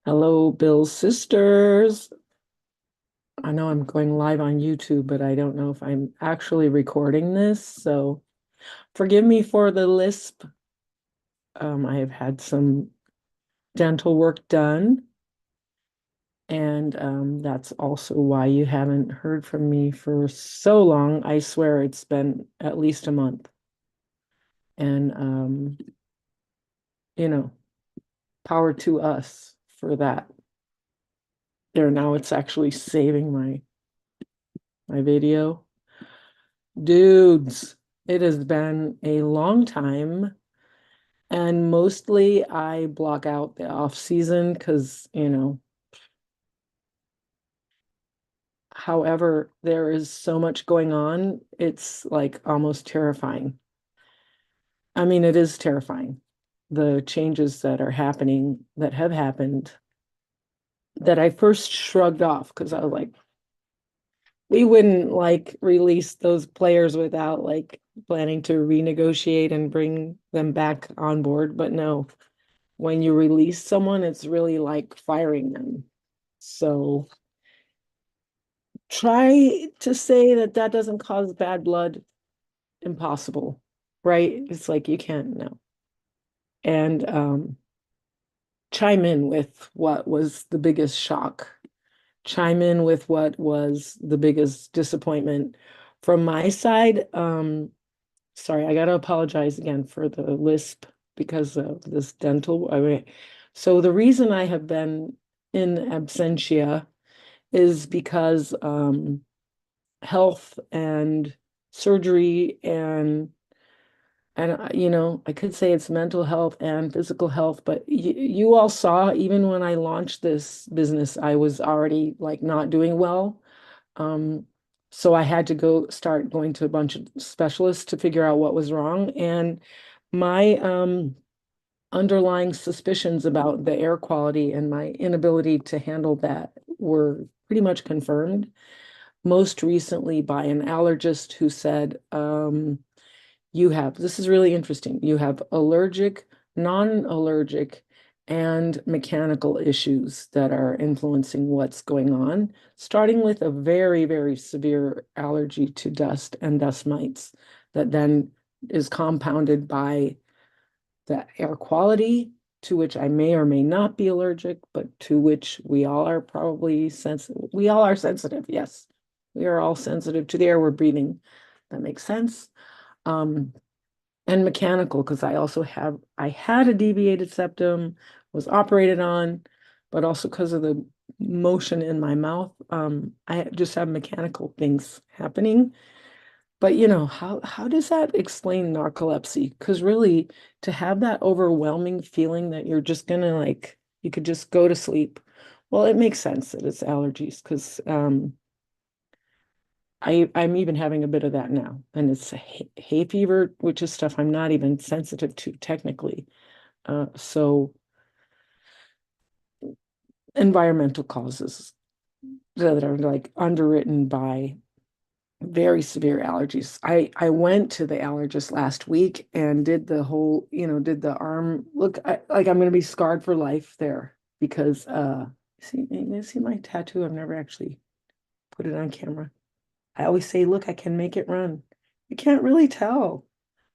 Hello, Bill's sisters. I know I'm going live on YouTube, but I don't know if I'm actually recording this, so forgive me for the lisp. I have had some dental work done, and that's also why you haven't heard from me for so long. I swear it's been at least a month. And you know, power to us for that. There now it's actually saving my video. Dudes, it has been a long time, and mostly I block out the off season because, however, there is so much going on. It's like almost terrifying. I mean, it is terrifying. The changes that are happening, that have happened, that I first shrugged off because I was like, we wouldn't like release those players without like planning to renegotiate and bring them back on board. But no, when you release someone, it's really like firing them. So try to say that that doesn't cause bad blood. Impossible, right? It's like you can't know. And chime in with what was the biggest shock. Chime in with what was the biggest disappointment from my side. Sorry, I got to apologize again for the lisp because of this dental. So the reason I have been in absentia is because health and surgery and I could say it's mental health and physical health, but you all saw even when I launched this business, I was already like not doing well. Um, so I had to start going to a bunch of specialists to figure out what was wrong. And my underlying suspicions about the air quality and my inability to handle that were pretty much confirmed, most recently by an allergist who said, this is really interesting, you have allergic, non-allergic, and mechanical issues that are influencing what's going on, starting with a very, very severe allergy to dust and dust mites that then is compounded by the air quality, to which I may or may not be allergic, but to which we all are probably sensitive. We all are sensitive. Yes, we are all sensitive to the air we're breathing. That makes sense. Um, and mechanical, because I had a deviated septum, was operated on, but also because of the motion in my mouth, I just have mechanical things happening. But how does that explain narcolepsy? Because really, to have that overwhelming feeling that you're just gonna like, you could just go to sleep. Well, it makes sense that it's allergies because I'm even having a bit of that now, and it's hay fever, which is stuff I'm not even sensitive to technically. So environmental causes that are like underwritten by very severe allergies. I went to the allergist last week and did the whole, did the arm look like I'm gonna be scarred for life there because you see my tattoo? I've never actually put it on camera. I always say, look, I can make it run. You can't really tell.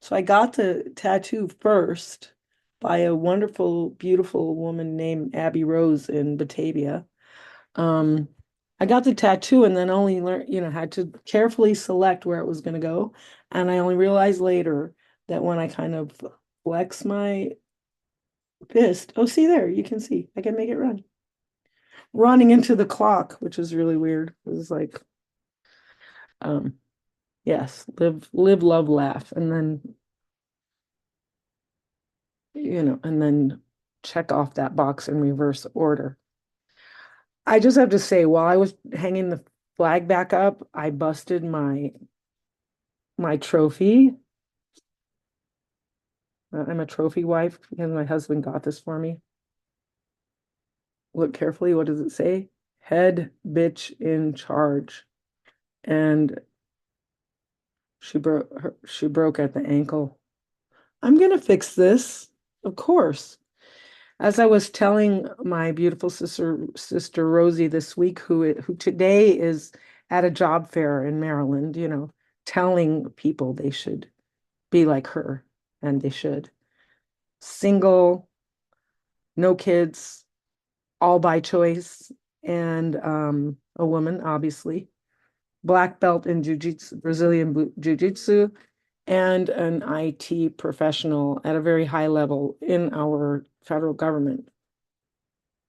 So I got the tattoo first by a wonderful, beautiful woman named Abby Rose in Batavia. Um, I got the tattoo and then only learned, had to carefully select where it was going to go. And I only realized later that when I kind of flex my fist, oh, see there, you can see, I can make it run. Running into the clock, which is really weird. It was like, um, yes, live, love, laugh, and then, and then check off that box in reverse order. I just have to say, while I was hanging the flag back up, I busted my trophy. I'm a trophy wife because my husband got this for me. Look carefully, what does it say? Head bitch in charge. And she broke at the ankle. I'm gonna fix this, of course. As I was telling my beautiful sister Rosie this week, who today is at a job fair in Maryland, telling people they should be like her, and they should. Single, no kids, all by choice, and a woman, obviously, black belt in jiu-jitsu, Brazilian jiu-jitsu, and an IT professional at a very high level in our federal government.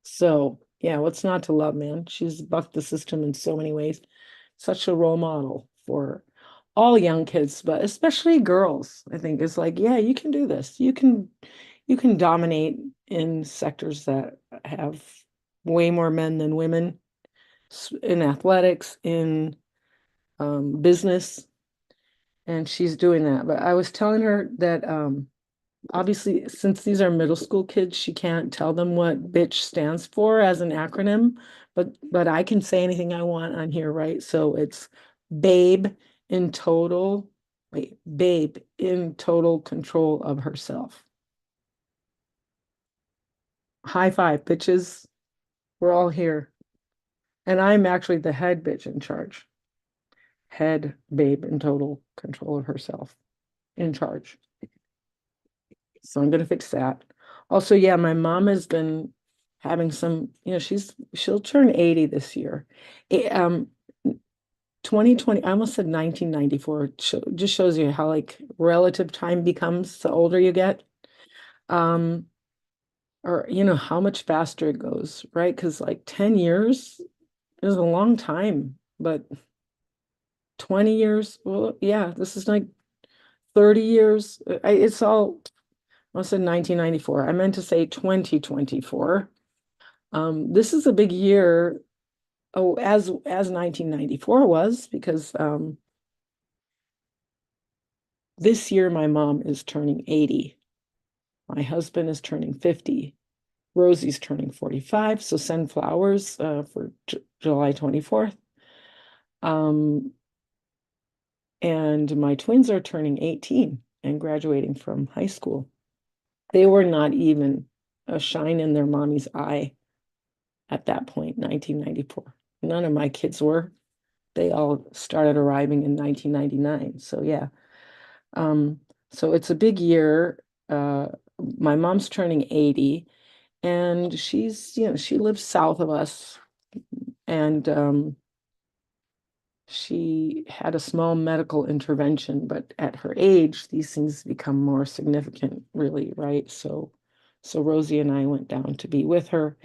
So, yeah, what's not to love, man? She's bucked the system in so many ways. Such a role model for all young kids, but especially girls. I think is like, yeah, you can do this. You can dominate in sectors that have way more men than women, in athletics, in business, and she's doing that. But I was telling her that obviously, since these are middle school kids, she can't tell them what bitch stands for as an acronym, but I can say anything I want on here, right? So it's babe in total, wait, babe in total control of herself. High five, bitches. We're all here. And I'm actually the head bitch in charge. Head babe in total control of herself, in charge. So I'm gonna fix that. Also, yeah, my mom has been having some, she'll turn 80 this year. 2020, I almost said 1994. Just shows you how like relative time becomes the older you get. Um, or how much faster it goes, right? Because like 10 years is a long time, but 20 years, well, yeah, this is like 30 years. It's all, I said 1994. I meant to say 2024. This is a big year. Oh, as 1994 was, because this year my mom is turning 80. My husband is turning 50. Rosie's turning 45. So send flowers for July 24th. Um, and my twins are turning 18 and graduating from high school. They were not even a shine in their mommy's eye at that point, 1994. None of my kids were. They all started arriving in 1999. So yeah. Um, so it's a big year. My mom's turning 80, and she lives south of us, and she had a small medical intervention, but at her age, these things become more significant, really, right? So Rosie and I went down to be with her,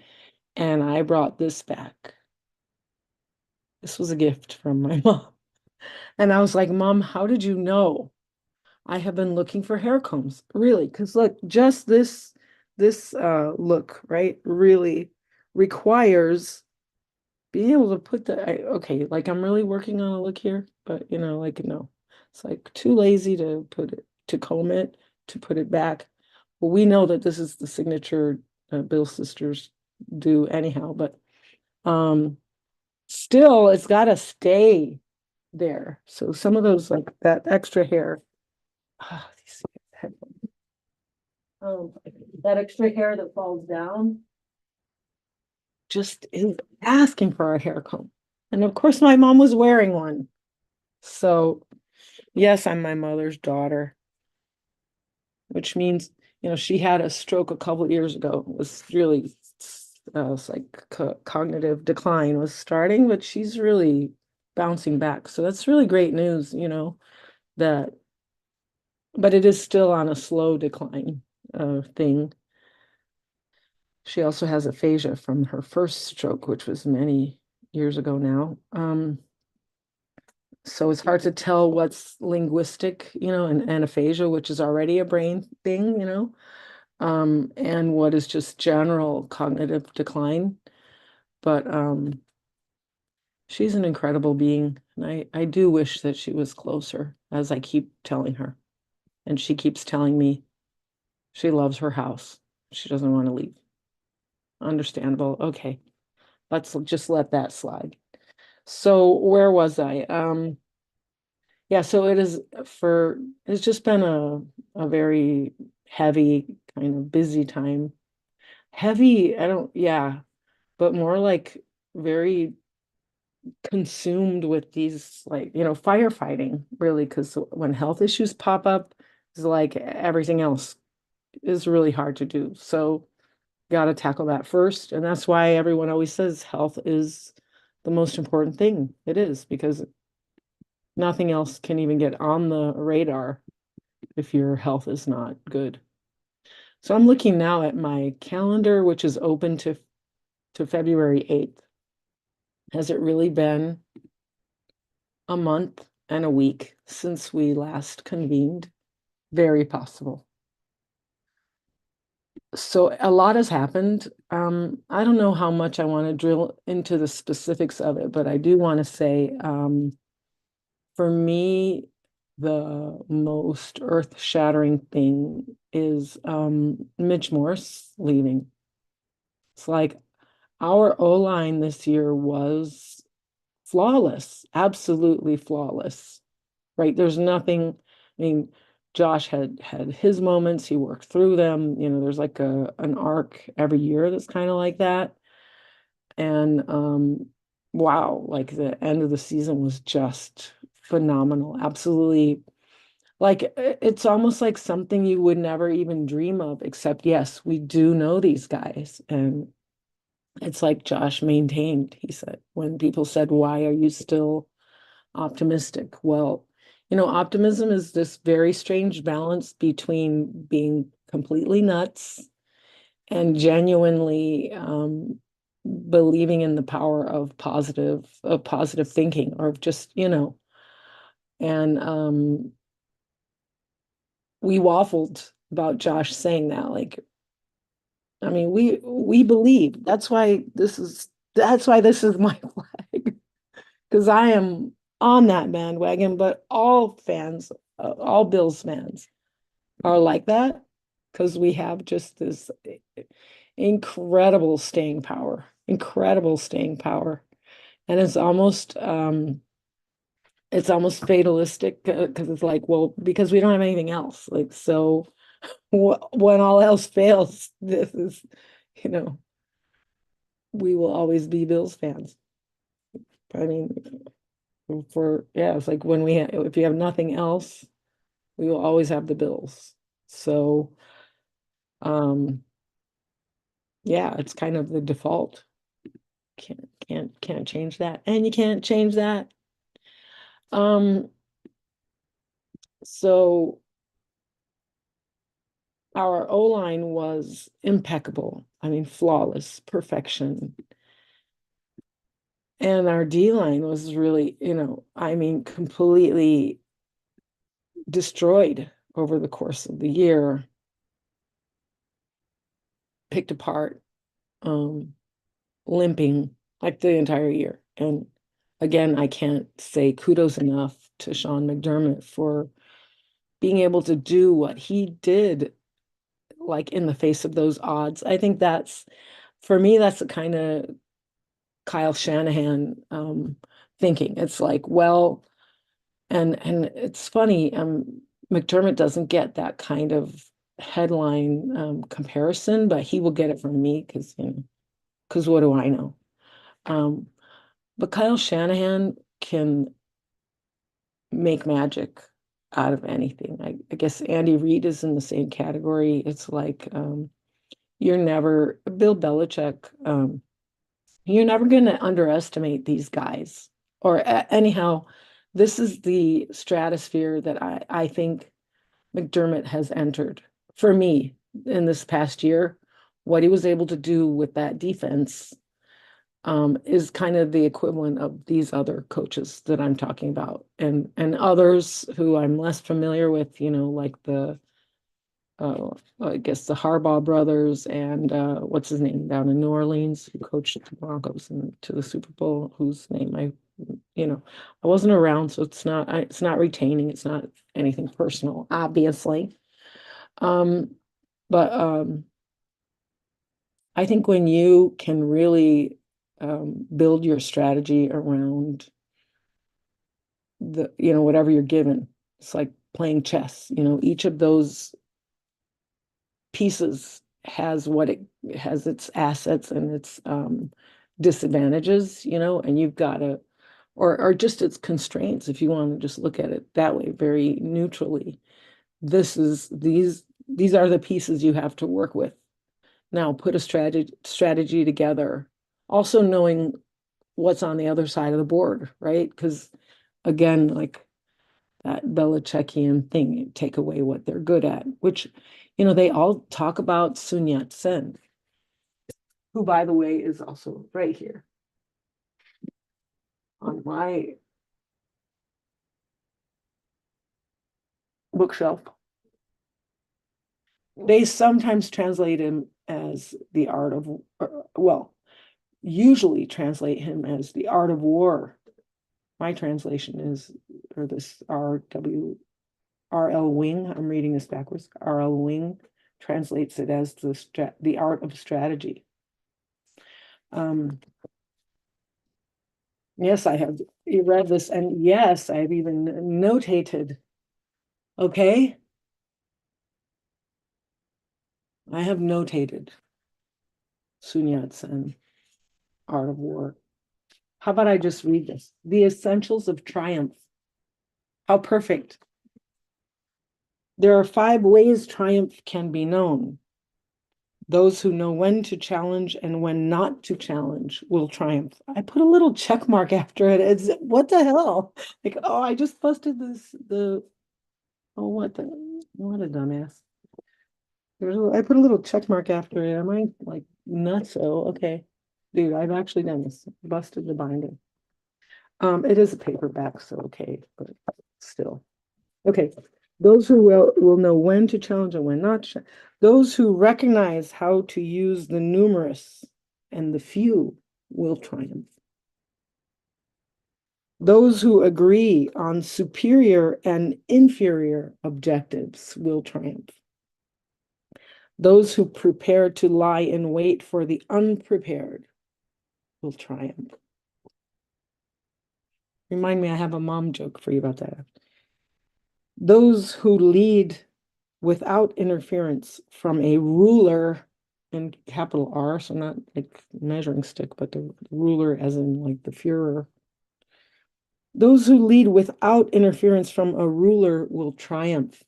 and I brought this back. This was a gift from my mom. And I was like, Mom, how did you know? I have been looking for hair combs, really, because look, just this look, right, really requires being able to put okay, like I'm really working on a look here, but like no, it's like too lazy to comb it, to put it back. Well, we know that this is the signature Bill sisters do anyhow, but um, still, it's got to stay there. So some of those like that extra hair. These headphones. Oh, that extra hair that falls down just is asking for a hair comb. And of course, my mom was wearing one. So, yes, I'm my mother's daughter, which means, she had a stroke a couple of years ago. It was really, it's like cognitive decline was starting, but she's really bouncing back. So that's really great news, that, but it is still on a slow decline thing. She also has aphasia from her first stroke, which was many years ago now. So it's hard to tell what's linguistic, and aphasia, which is already a brain thing, and what is just general cognitive decline. But she's an incredible being, and I do wish that she was closer, as I keep telling her. And she keeps telling me she loves her house. She doesn't want to leave. Understandable. Okay, let's just let that slide. So where was I? Yeah, so it's just been a very heavy, kind of busy time. heavy, I don't, yeah, but more like very consumed with these, like, firefighting, really, because when health issues pop up, it's like everything else is really hard to do. So, got to tackle that first. And that's why everyone always says health is the most important thing. It is, because nothing else can even get on the radar if your health is not good. So I'm looking now at my calendar, which is open to February 8th. Has it really been a month and a week since we last convened? Very possible. So a lot has happened. I don't know how much I want to drill into the specifics of it, but I do want to say, for me, the most earth-shattering thing is Mitch Morse leaving. It's like our O-line this year was flawless, absolutely flawless, right? There's nothing, I mean, Josh had his moments, he worked through them. There's like an arc every year that's kind of like that. And wow, like the end of the season was just phenomenal. Absolutely. Like it's almost like something you would never even dream of, except yes, we do know these guys. And it's like Josh maintained, he said, when people said, "Why are you still optimistic?" Well, optimism is this very strange balance between being completely nuts and genuinely believing in the power of positive thinking, or just, and we waffled about Josh saying that. Like, I mean, we believe. That's why this is my flag, because I am on that bandwagon, but all Bills fans are like that, because we have just this incredible staying power. And it's almost fatalistic, because it's like, well, because we don't have anything else. Like, so when all else fails, this is, you know, we will always be Bills fans. I mean, yeah, it's like if you have nothing else, we will always have the Bills. So, um, yeah, it's kind of the default. Can't change that, and you can't change that. Um, so our O-line was impeccable. I mean, flawless, perfection. And our D-line was really, I mean, completely destroyed over the course of the year, picked apart, um, limping like the entire year. And again, I can't say kudos enough to Sean McDermott for being able to do what he did, like in the face of those odds. I think for me, that's the kind of Kyle Shanahan thinking. It's like, well, and it's funny, McDermott doesn't get that kind of headline comparison, but he will get it from me, because what do I know? Um, but Kyle Shanahan can make magic out of anything. I guess Andy Reid is in the same category. It's like, you're never Bill Belichick. You're never going to underestimate these guys. Or anyhow, this is the stratosphere that I think McDermott has entered. For me, in this past year, what he was able to do with that defense is kind of the equivalent of these other coaches that I'm talking about, and others who I'm less familiar with, like I guess the Harbaugh brothers, and what's his name down in New Orleans, who coached the Broncos to the Super Bowl, whose name I wasn't around, so it's not retaining, it's not anything personal, obviously. Um, but I think when you can really build your strategy around whatever you're given, it's like playing chess. Each of those pieces has what it has, its assets and its disadvantages, and you've got to, or just its constraints, if you want to just look at it that way, very neutrally. These are the pieces you have to work with. Now put a strategy together, also knowing what's on the other side of the board, right? Because again, like that Belichickian thing, take away what they're good at, which, they all talk about Sun Yat-sen, who, by the way, is also right here on my bookshelf. They sometimes translate him as the art of, well, usually translate him as the art of war. My translation is, or this R.L. Wing, I'm reading this backwards, R.L. Wing translates it as the art of strategy. Yes, I have read this, and yes, I've even notated. Okay, I have notated Sun Yat-sen, Art of War. How about I just read this? The Essentials of Triumph. How perfect. There are 5 ways triumph can be known. Those who know when to challenge and when not to challenge will triumph. I put a little check mark after it. It's what the hell? Like, oh, I just busted what a dumbass. I put a little check mark after it. Am I like nuts? Oh, okay. Dude, I've actually done this. Busted the binding. It is a paperback, so okay, but still. Okay. Those who will know when to challenge and when not to. Those who recognize how to use the numerous and the few will triumph. Those who agree on superior and inferior objectives will triumph. Those who prepare to lie in wait for the unprepared will triumph. Remind me, I have a mom joke for you about that. Those who lead without interference from a ruler, in capital R, so not like measuring stick, but the ruler as in like the Führer. Those who lead without interference from a ruler will triumph.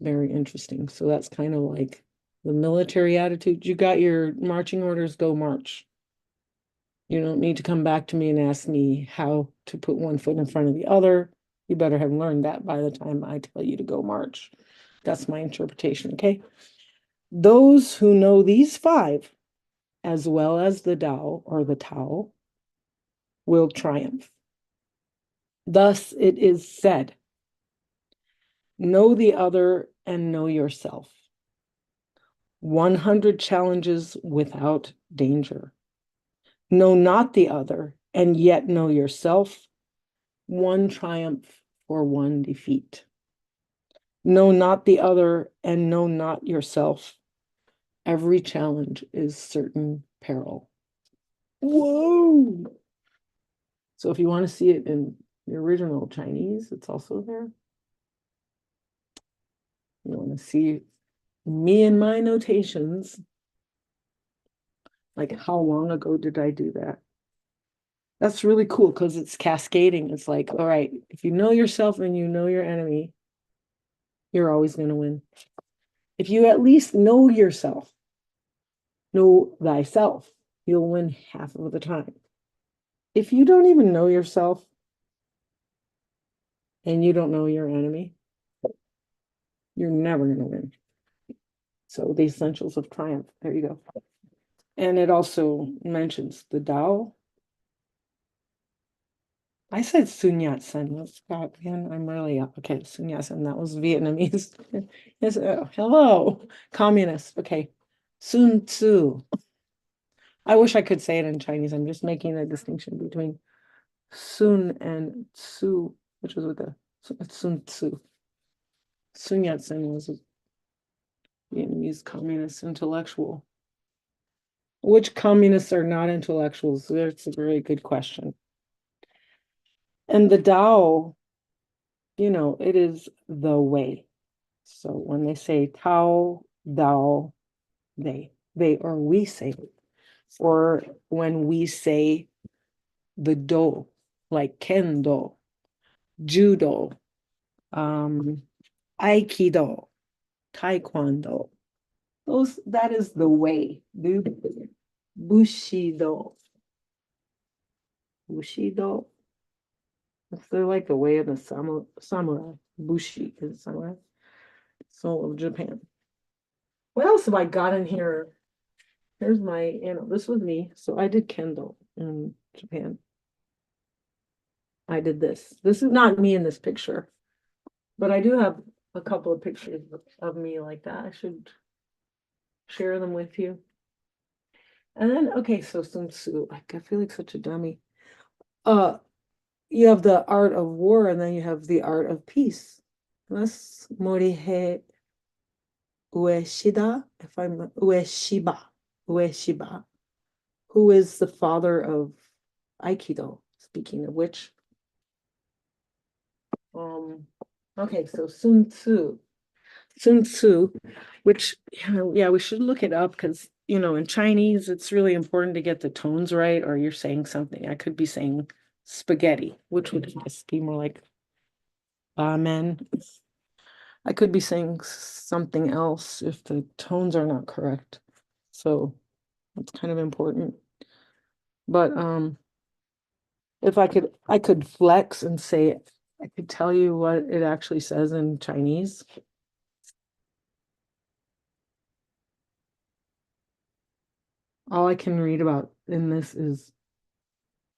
Very interesting. So that's kind of like the military attitude. You got your marching orders, go march. You don't need to come back to me and ask me how to put one foot in front of the other. You better have learned that by the time I tell you to go march. That's my interpretation, okay? Those who know these 5, as well as the Tao or the Tao, will triumph. Thus it is said, know the other and know yourself. 100 challenges without danger. Know not the other and yet know yourself. 1 triumph for 1 defeat. Know not the other and know not yourself. Every challenge is certain peril. Whoa! So if you want to see it in the original Chinese, it's also there. You want to see me and my notations. Like, how long ago did I do that? That's really cool because it's cascading. It's like, all right, if you know yourself and you know your enemy, you're always going to win. If you at least know yourself, know thyself, you'll win half of the time. If you don't even know yourself and you don't know your enemy, you're never going to win. So the essentials of triumph. There you go. And it also mentions the Tao. I said Sun Yat-sen. Let's go again. I'm really up. Okay, Sun Yat-sen. That was Vietnamese. Yes. Hello, communist. Okay, Sun Tzu. I wish I could say it in Chinese. I'm just making a distinction between Sun and Tzu, which is with the Sun Tzu. Sun Yat-sen was a Vietnamese communist intellectual. Which communists are not intellectuals? That's a very good question. And the Tao, it is the way. So when they say Tao thou, they or we say it. Or when we say the do, like kendo, judo, um, aikido, taekwondo. Those that is the way. Bushido. Bushido. It's like the way of the samurai. Bushi is samurai. Soul of Japan. What else have I got in here? Here's my, this was me. So I did Kendo in Japan. I did this. This is not me in this picture, but I do have a couple of pictures of me like that. I should share them with you. And then, okay, so Sun Tzu, like I feel like such a dummy. Uh, you have the art of war, and then you have the art of peace. That's Morihe Ueshida, if I'm Ueshiba, who is the father of Aikido, speaking of which. Um, okay, so Sun Tzu. Sun Tzu, which, yeah, we should look it up because, in Chinese, it's really important to get the tones right, or you're saying something. I could be saying spaghetti, which would just be more like amen. I could be saying something else if the tones are not correct. So it's kind of important. But if I could flex and say it, I could tell you what it actually says in Chinese. All I can read about in this is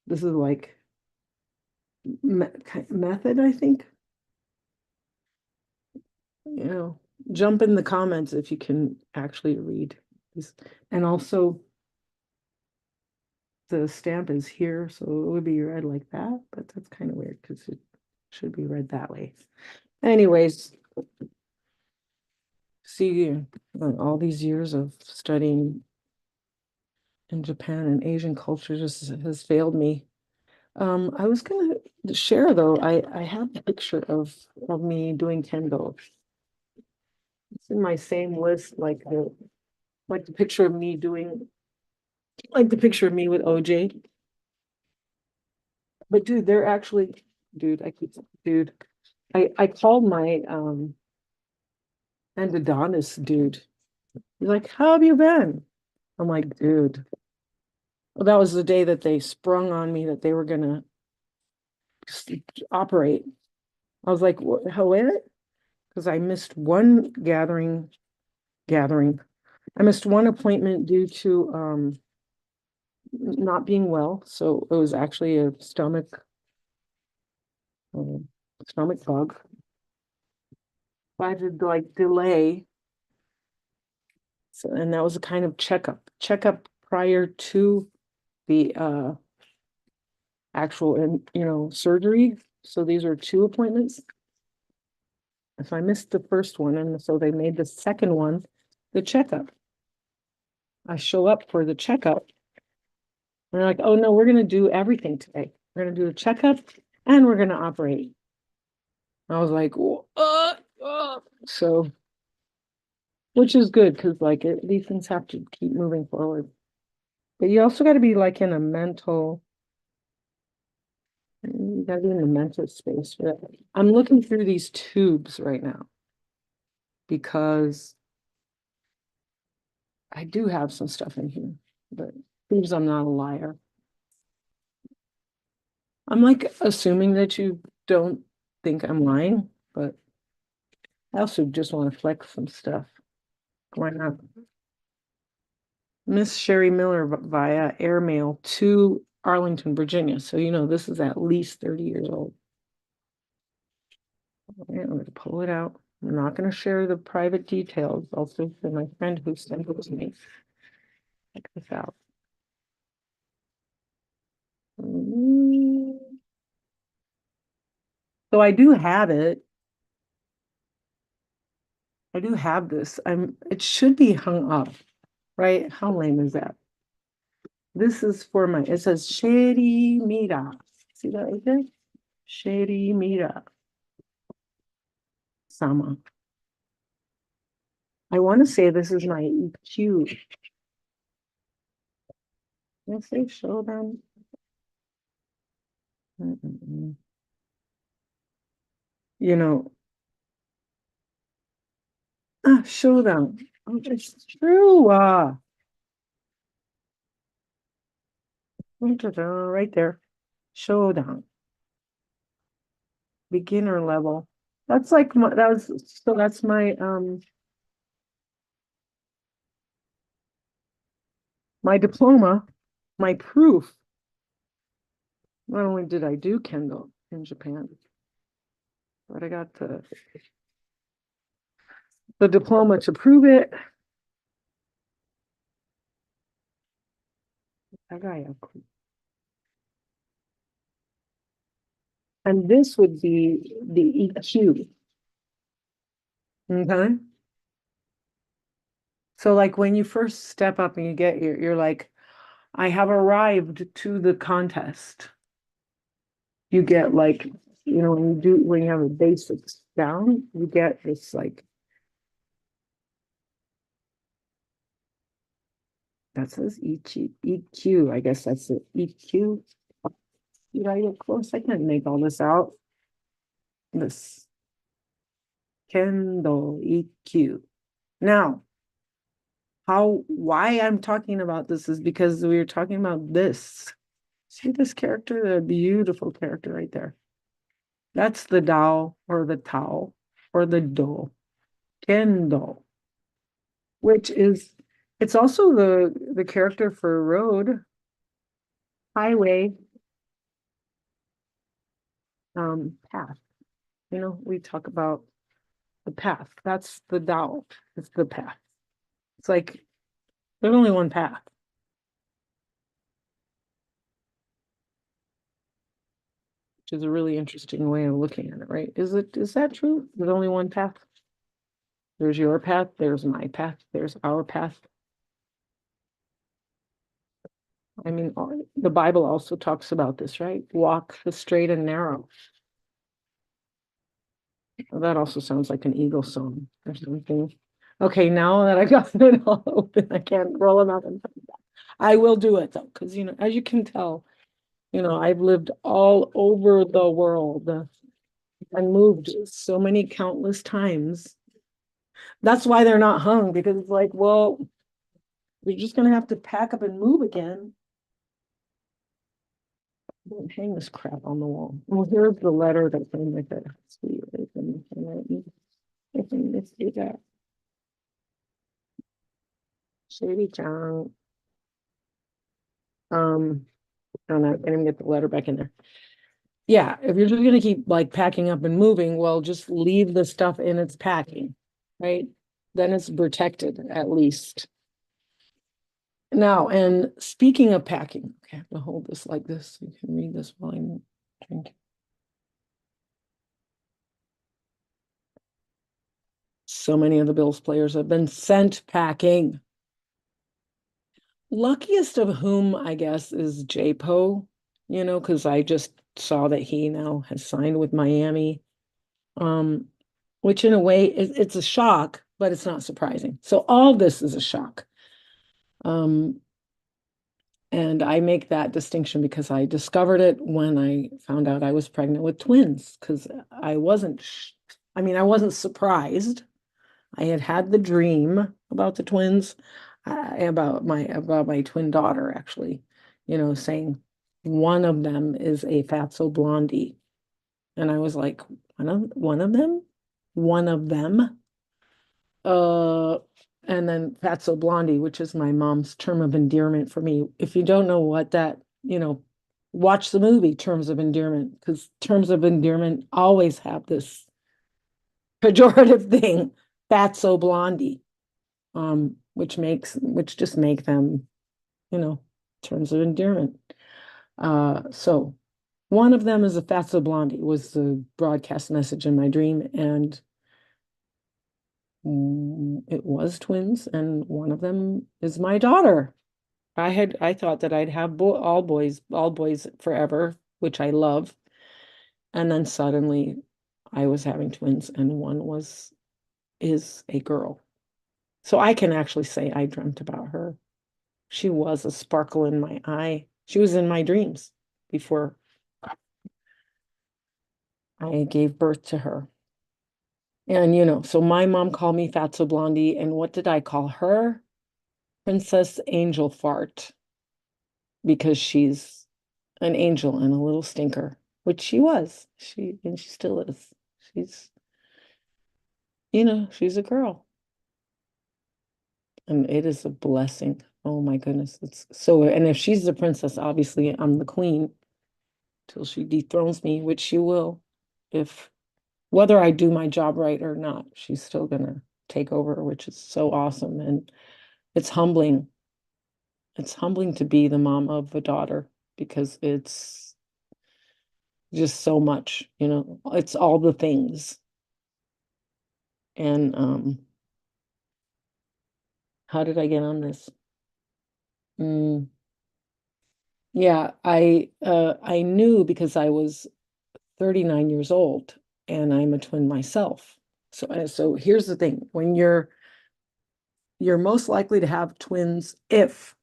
like method, I think. Jump in the comments if you can actually read this. And also the stamp is here, so it would be read like that, but that's kind of weird because it should be read that way. Anyways, see, all these years of studying in Japan and Asian culture just has failed me. I was gonna share though, I have a picture of me doing Kendo. It's in my same list, like the picture of me doing, like the picture of me with OJ. But dude, they're actually, dude, dude, I called my endodontist dude. He's like, how have you been? I'm like, dude. Well, that was the day that they sprung on me that they were gonna operate. I was like, what, how is it? Because I missed one gathering. I missed one appointment due to not being well. So it was actually a stomach bug. I had to like delay. So, and that was a kind of checkup prior to the actual, surgery. So these are two appointments. So I missed the first one, and so they made the second one the checkup. I show up for the checkup, and they're like, "Oh no, we're gonna do everything today. We're gonna do a checkup, and we're gonna operate." I was like, so, which is good because like these things have to keep moving forward. But you also got to be like in a mental, you got to be in the mental space for that. I'm looking through these tubes right now because I do have some stuff in here, but proves I'm not a liar. I'm like assuming that you don't think I'm lying, but I also just want to flex some stuff. Why not? Miss Sherry Miller via airmail to Arlington, Virginia. So, this is at least 30 years old. Okay, I'm going to pull it out. I'm not going to share the private details. Also, for my friend who sent it to me. Check this out. So I do have it. I do have this. It should be hung up, right? How lame is that? This is for it says Shady Mira. See that right there? Shady Mira. Sama. I want to say this is my EQ. Let's say showdown. Mm-mm-mm. You know, showdown. Oh, it's true. Right there. Showdown. Beginner level. That's like that's my diploma, my proof. Not only did I do Kendo in Japan, but I got the diploma to prove it. That guy, and this would be the EQ. Okay. So like when you first step up and you get you're like, I have arrived to the contest. You get like, when you have a basics down, you get this like that says EQ. I guess that's the EQ. Right, of course, I can't make all this out. This Kendo EQ. Now, why I'm talking about this is because we were talking about this. See this character, the beautiful character right there. That's the Dao or the Tao or the Do. Kendo, which is it's also the character for road, highway, path. We talk about the path. That's the Tao. It's the path. It's like there's only one path, which is a really interesting way of looking at it, right? Is that true? There's only one path. There's your path, there's my path, there's our path. I mean, the Bible also talks about this, right? Walk the straight and narrow. Well, that also sounds like an Eagle song or something. Okay, now that I got it all open, I can't roll them out and I will do it though, because as you can tell, I've lived all over the world and moved so many countless times. That's why they're not hung, because it's like, well, we're just gonna have to pack up and move again. Don't hang this crap on the wall. Well, here's the letter that came with it. Sweet, let's do that. Shady Chang. I'm not gonna get the letter back in there. Yeah, if you're just gonna keep like packing up and moving, well, just leave the stuff in its packing, right? Then it's protected at least. Now, and speaking of packing, okay, I have to hold this like this so you can read this while I'm drinking. So many of the Bills players have been sent packing. Luckiest of whom, I guess, is JPO, because I just saw that he now has signed with Miami. Um, which in a way it's a shock, but it's not surprising. So all this is a shock. Um, and I make that distinction because I discovered it when I found out I was pregnant with twins, because I wasn't surprised. I had had the dream about the twins, about my twin daughter, actually, saying one of them is a fatso blondie. And I was like, one of them? One of them? Uh, and then Fatso Blondie, which is my mom's term of endearment for me. If you don't know what that, watch the movie Terms of Endearment, because terms of endearment always have this pejorative thing, Fatso Blondie, which just make them, you know, terms of endearment. So one of them is a Fatso Blondie was the broadcast message in my dream, and it was twins, and one of them is my daughter. I thought that I'd have all boys forever, which I love. And then suddenly I was having twins, and one is a girl. So I can actually say I dreamt about her. She was a sparkle in my eye. She was in my dreams before I gave birth to her. And so my mom called me Fatso Blondie, and what did I call her? Princess Angel Fart, because she's an angel and a little stinker, which she was. She still is. She's, she's a girl. And it is a blessing. Oh my goodness. It's so, and if she's the princess, obviously I'm the queen till she dethrones me, which she will. If whether I do my job right or not, she's still gonna take over, which is so awesome. And it's humbling. It's humbling to be the mom of a daughter because it's just so much, it's all the things. And how did I get on this? Mm, yeah, I knew because I was 39 years old and I'm a twin myself. So here's the thing. When you're most likely to have twins if,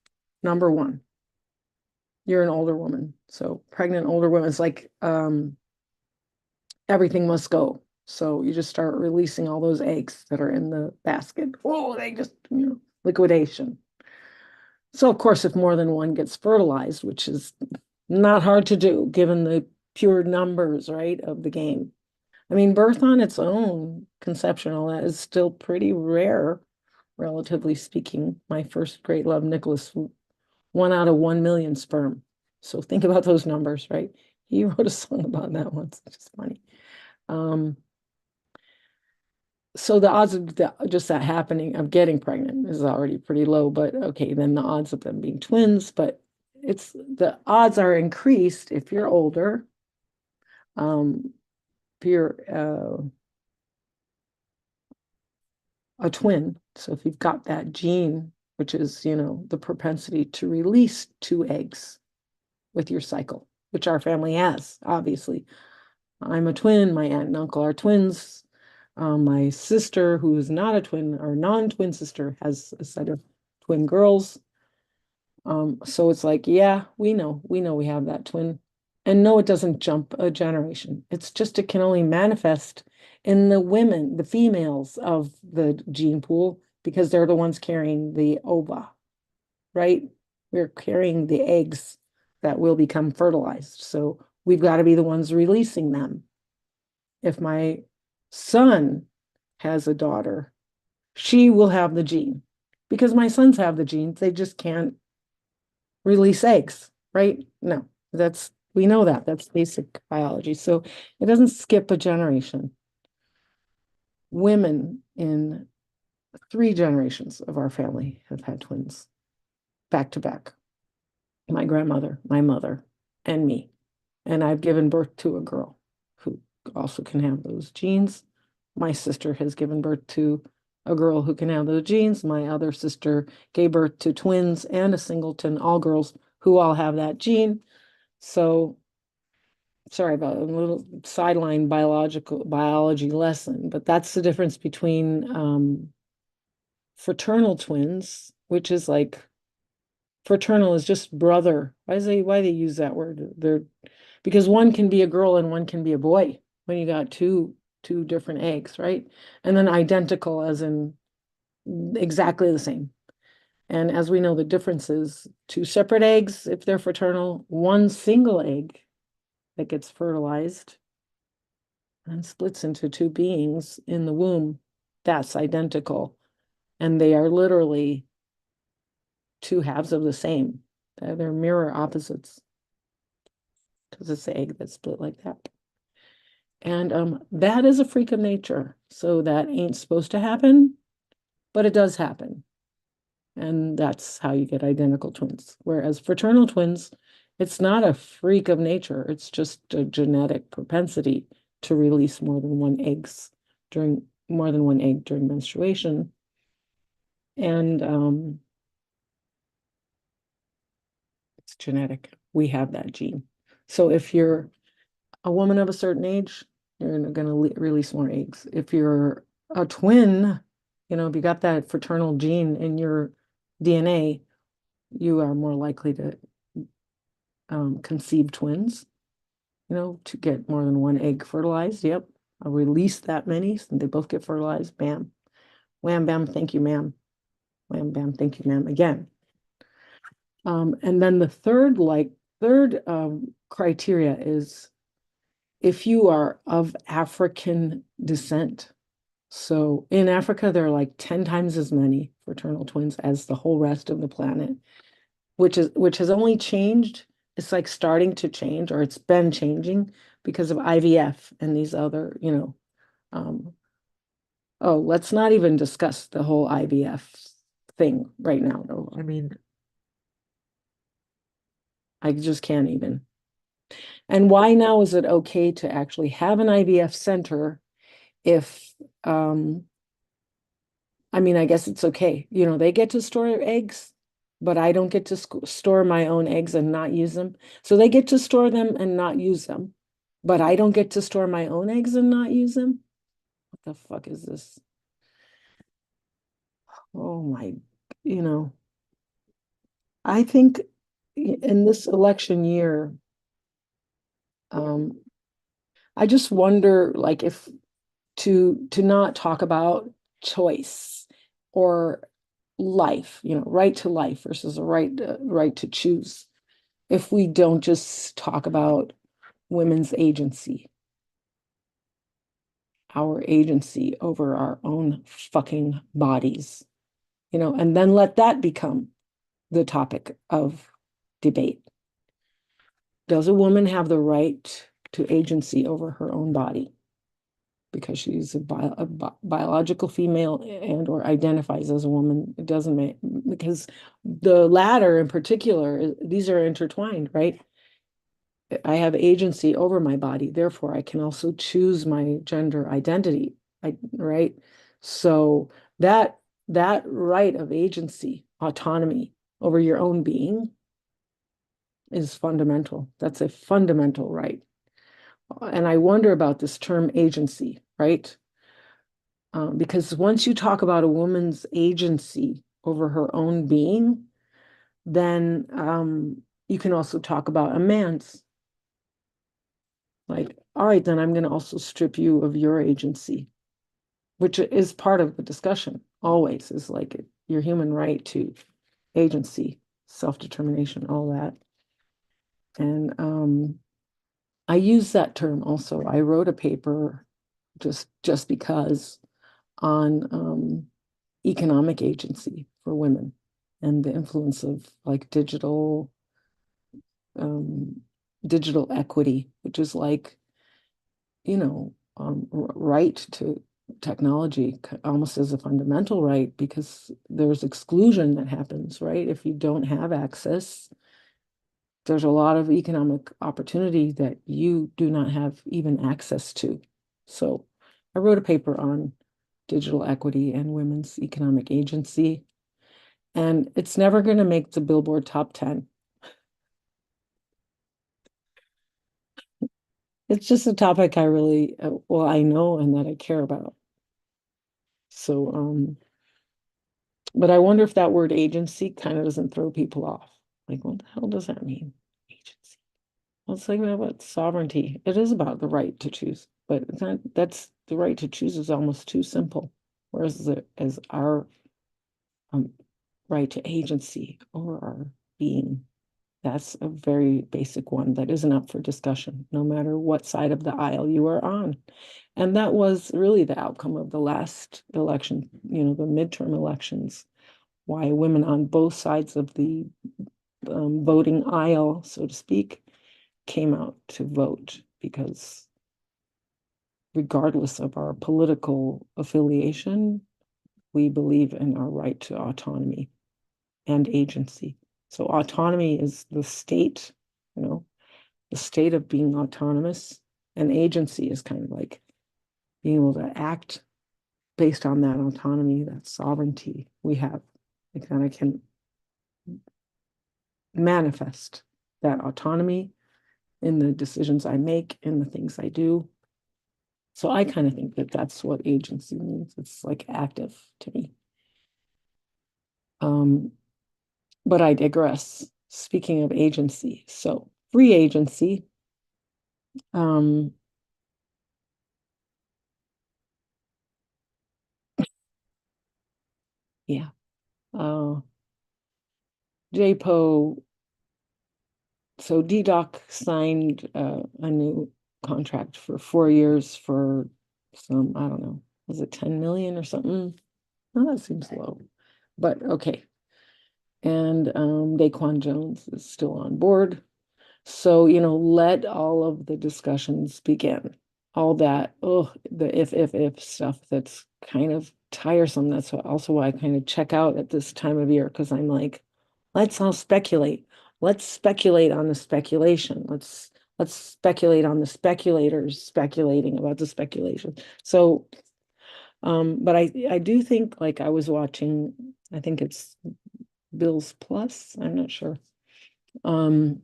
number one, you're an older woman. So pregnant older women, it's like everything must go. So you just start releasing all those eggs that are in the basket. Oh, they just, liquidation. So of course, if more than one gets fertilized, which is not hard to do given the pure numbers, right, of the game. I mean, birth on its own, conception, all that is still pretty rare, relatively speaking. My first great love, Nicholas, 1 out of 1 million sperm. So think about those numbers, right? He wrote a song about that once, which is funny. Um, so the odds of just that happening, of getting pregnant, is already pretty low. But okay, then the odds of them being twins, but the odds are increased if you're older. If you're a twin, so if you've got that gene, which is, the propensity to release two eggs with your cycle, which our family has, obviously. I'm a twin, my aunt and uncle are twins. My sister, who is not a twin or non-twin sister, has a set of twin girls. So it's like, yeah, we know we have that twin. And no, it doesn't jump a generation. It's just it can only manifest in the women, the females of the gene pool, because they're the ones carrying the ova, right? We're carrying the eggs that will become fertilized. So we've got to be the ones releasing them. If my son has a daughter, she will have the gene because my sons have the genes. They just can't release eggs, right? No, we know that. That's basic biology. So it doesn't skip a generation. Women in 3 generations of our family have had twins back to back. My grandmother, my mother, and me. And I've given birth to a girl who also can have those genes. My sister has given birth to a girl who can have those genes. My other sister gave birth to twins and a singleton, all girls who all have that gene. So sorry about a little sideline biology lesson, but that's the difference between fraternal twins, which is like fraternal is just brother. Why they use that word? They're because one can be a girl and one can be a boy when you got two different eggs, right? And then identical as in exactly the same. And as we know, the difference is two separate eggs if they're fraternal, one single egg that gets fertilized and splits into two beings in the womb. That's identical. And they are literally two halves of the same. They're mirror opposites because it's the egg that's split like that. And that is a freak of nature. So that ain't supposed to happen, but it does happen. And that's how you get identical twins. Whereas fraternal twins, it's not a freak of nature. It's just a genetic propensity to release more than one egg during menstruation. And it's genetic. We have that gene. So if you're a woman of a certain age, you're going to release more eggs. If you're a twin, If you got that fraternal gene in your DNA, you are more likely to conceive twins, to get more than one egg fertilized. Yep. I'll release that many, so they both get fertilized. Bam. Wham, bam, thank you, ma'am. Wham, bam, thank you, ma'am, again. And then the third criteria is if you are of African descent. So in Africa, there are like 10 times as many fraternal twins as the whole rest of the planet, which has only changed. It's like starting to change, or it's been changing because of IVF and these other, oh, let's not even discuss the whole IVF thing right now, though. I mean, I just can't even. And why now is it okay to actually have an IVF center if, I mean, I guess it's okay. They get to store eggs, but I don't get to store my own eggs and not use them. So they get to store them and not use them, but I don't get to store my own eggs and not use them. What the fuck is this? Oh my, you know, I think in this election year, um, I just wonder, like, if to not talk about choice or life, right to life versus a right to choose. If we don't just talk about women's agency, our agency over our own fucking bodies, and then let that become the topic of debate. Does a woman have the right to agency over her own body because she's a biological female and or identifies as a woman? It doesn't make, because the latter in particular, these are intertwined, right? I have agency over my body, therefore I can also choose my gender identity, right? So that right of agency, autonomy over your own being is fundamental. That's a fundamental right. And I wonder about this term agency, right? Because once you talk about a woman's agency over her own being, then you can also talk about a man's. Like, all right, then I'm going to also strip you of your agency, which is part of the discussion always, is like your human right to agency, self-determination, all that. And I use that term also. I wrote a paper just because on economic agency for women and the influence of like um, digital equity, which is like, right to technology almost as a fundamental right, because there's exclusion that happens, right? If you don't have access, there's a lot of economic opportunity that you do not have even access to. So I wrote a paper on digital equity and women's economic agency, and it's never going to make the Billboard top 10. It's just a topic I really, well, I know and that I care about. So, but I wonder if that word agency kind of doesn't throw people off. Like, what the hell does that mean? Agency. Well, it's like about sovereignty. It is about the right to choose, but it's not, that's the right to choose is almost too simple. Whereas as our um, right to agency or our being, that's a very basic one that isn't up for discussion, no matter what side of the aisle you are on. And that was really the outcome of the last election, the midterm elections, why women on both sides of the voting aisle, so to speak, came out to vote, because regardless of our political affiliation, we believe in our right to autonomy and agency. So autonomy is the state, the state of being autonomous, and agency is kind of like being able to act based on that autonomy, that sovereignty we have. Like that I can manifest that autonomy in the decisions I make, in the things I do. So I kind of think that that's what agency means. It's like active to me. Um, but I digress. Speaking of agency, so free agency. Um, yeah. Uh, JPO. So DDoc signed a new contract for 4 years for some, I don't know, was it 10 million or something? Oh, that seems low. But okay. And Daquan Jones is still on board. So, let all of the discussions begin. All that, oh, the if stuff that's kind of tiresome. That's also why I kind of check out at this time of year because I'm like, let's all speculate. Let's speculate on the speculation. Let's speculate on the speculators speculating about the speculation. So, but I do think like I was watching, I think it's Bills Plus, I'm not sure. Um,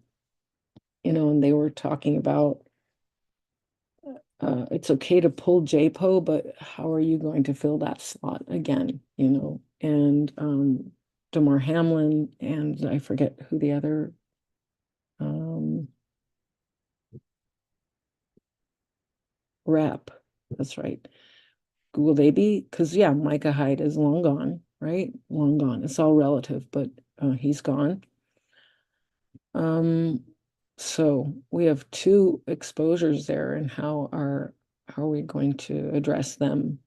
and they were talking about it's okay to pull JPO, but how are you going to fill that slot again? And Damar Hamlin and I forget who the other um rep. That's right. Will they be? Because yeah, Micah Hyde is long gone, right? Long gone. It's all relative, but he's gone. Um, so we have two exposures there, and how are we going to address them?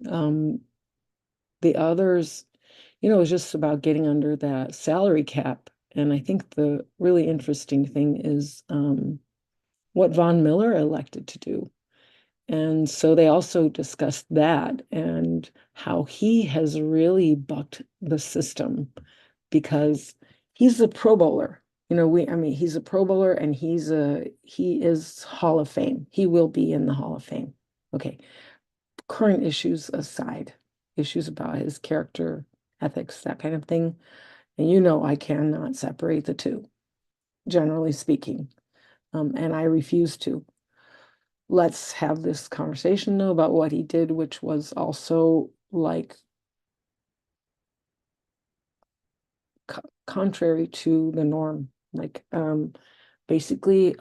Um, the others, is just about getting under that salary cap. And I think the really interesting thing is what Von Miller elected to do. And so they also discussed that and how he has really bucked the system because he's a Pro Bowler. I mean, he's a Pro Bowler and he is Hall of Fame. He will be in the Hall of Fame. Okay. Current issues aside, issues about his character, ethics, that kind of thing. And I cannot separate the two, generally speaking. And I refuse to. Let's have this conversation though about what he did, which was also like contrary to the norm. Like basically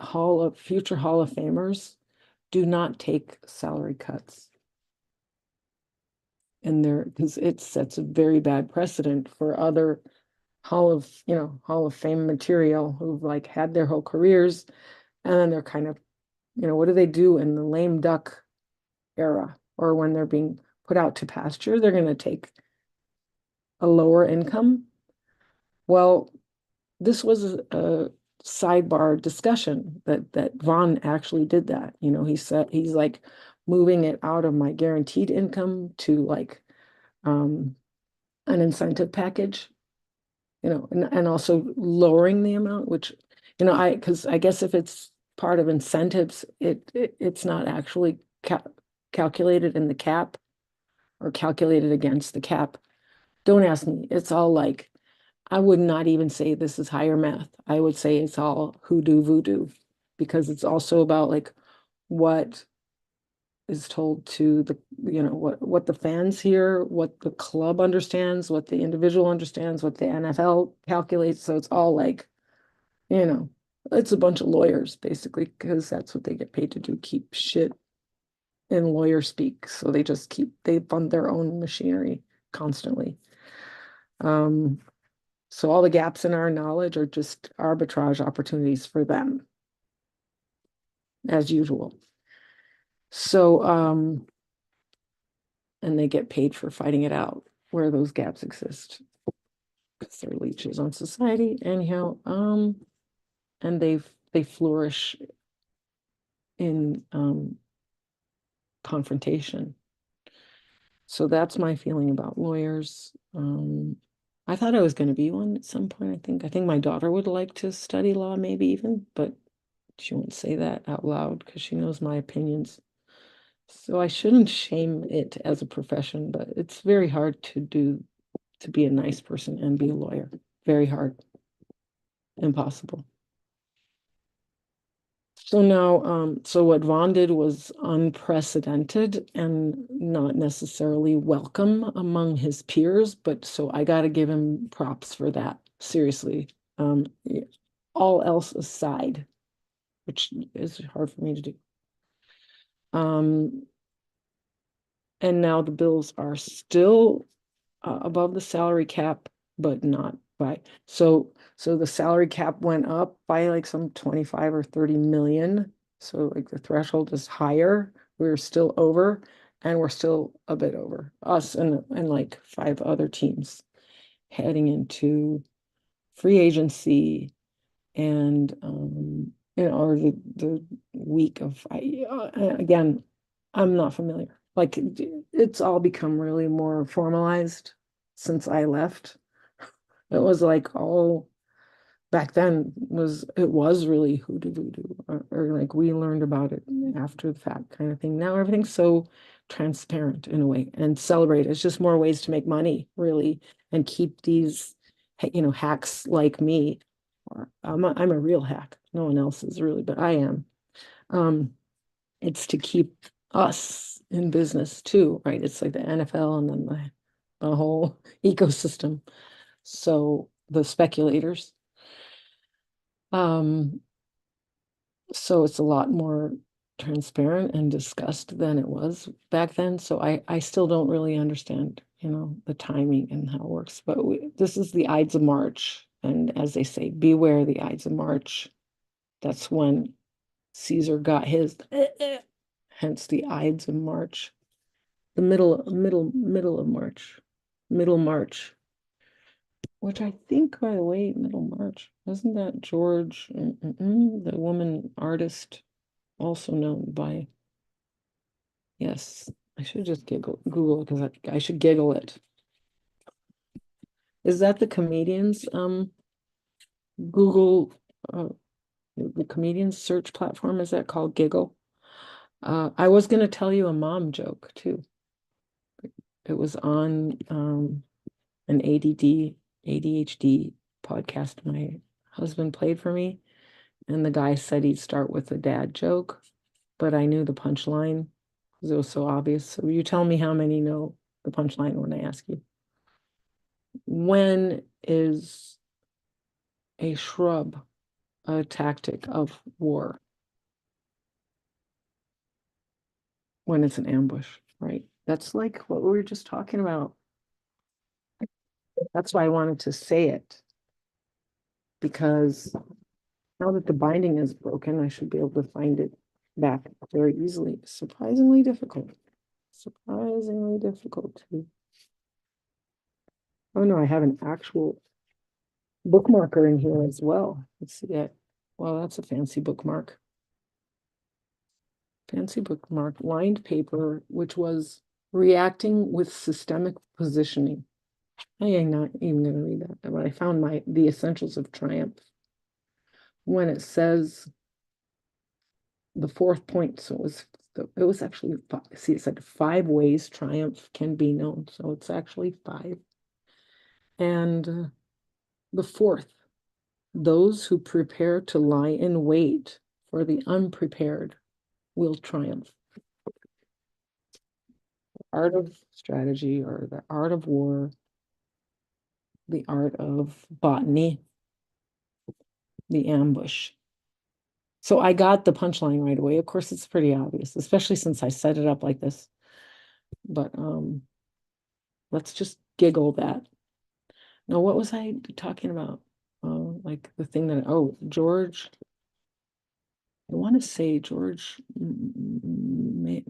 future Hall of Famers do not take salary cuts. And there because it sets a very bad precedent for other Hall of Fame material who've like had their whole careers and then they're kind of, what do they do in the lame duck era or when they're being put out to pasture, they're going to take a lower income. Well, this was a sidebar discussion that Vaughn actually did that. He said he's like moving it out of my guaranteed income to like an incentive package, and also lowering the amount, which, because I guess if it's part of incentives, it's not actually calculated in the cap or calculated against the cap. Don't ask me. It's all like, I would not even say this is higher math. I would say it's all hoodoo voodoo because it's also about like what is told to the, what the fans hear, what the club understands, what the individual understands, what the NFL calculates. So it's all like, you know, it's a bunch of lawyers basically because that's what they get paid to do, keep shit in lawyer speak. So they fund their own machinery constantly. Um, so all the gaps in our knowledge are just arbitrage opportunities for them, as usual. So, and they get paid for fighting it out where those gaps exist because they're leeches on society. Anyhow, and they flourish in confrontation. So that's my feeling about lawyers. I thought I was going to be one at some point. I think my daughter would like to study law, maybe even, but she won't say that out loud because she knows my opinions. So I shouldn't shame it as a profession, but it's very hard to be a nice person and be a lawyer. Very hard. Impossible. So now, so what Vaughn did was unprecedented and not necessarily welcome among his peers, but so I got to give him props for that. Seriously. Yeah, all else aside, which is hard for me to do. Um, and now the bills are still above the salary cap, but not by. So the salary cap went up by like some 25 or 30 million. So like the threshold is higher. We're still over, and we're still a bit over us and like five other teams heading into free agency and or the week of again, I'm not familiar. Like it's all become really more formalized since I left. It was like all back then it was really hoodoo voodoo or like we learned about it after the fact kind of thing. Now everything's so transparent in a way and celebrate. It's just more ways to make money really and keep these hacks like me. Or I'm a real hack. No one else is really, but I am. Um, it's to keep us in business too, right? It's like the NFL and then the whole ecosystem. So the speculators. Um, so it's a lot more transparent and discussed than it was back then. So I still don't really understand, the timing and how it works. But this is the Ides of March. And as they say, beware the Ides of March. That's when Caesar got his, hence the Ides of March, the middle of March, middle March, which I think, by the way, middle March, wasn't that George, the woman artist, also known by, yes, I should just Google it because I should giggle it. Is that the comedians, Google, the comedians search platform? Is that called Giggle? I was going to tell you a mom joke too. It was on an ADHD podcast my husband played for me, and the guy said he'd start with a dad joke, but I knew the punchline because it was so obvious. So you tell me how many know the punchline when I ask you. When is a shrub a tactic of war? When it's an ambush, right? That's like what we were just talking about. That's why I wanted to say it, because now that the binding is broken, I should be able to find it back very easily. Surprisingly difficult. Surprisingly difficult to. Oh no, I have an actual bookmarker in here as well. Let's see that. Well, that's a fancy bookmark. Fancy bookmark, lined paper, which was reacting with systemic positioning. I am not even going to read that, but I found the essentials of triumph. When it says the fourth point, so it was actually see, it said 5 ways triumph can be known, so it's actually 5. And the fourth, those who prepare to lie in wait for the unprepared will triumph. Art of strategy, or the art of war, the art of botany, the ambush. So I got the punchline right away. Of course, it's pretty obvious, especially since I set it up like this. But let's just giggle that. No, what was I talking about? Like the thing that, George, I want to say George Maley,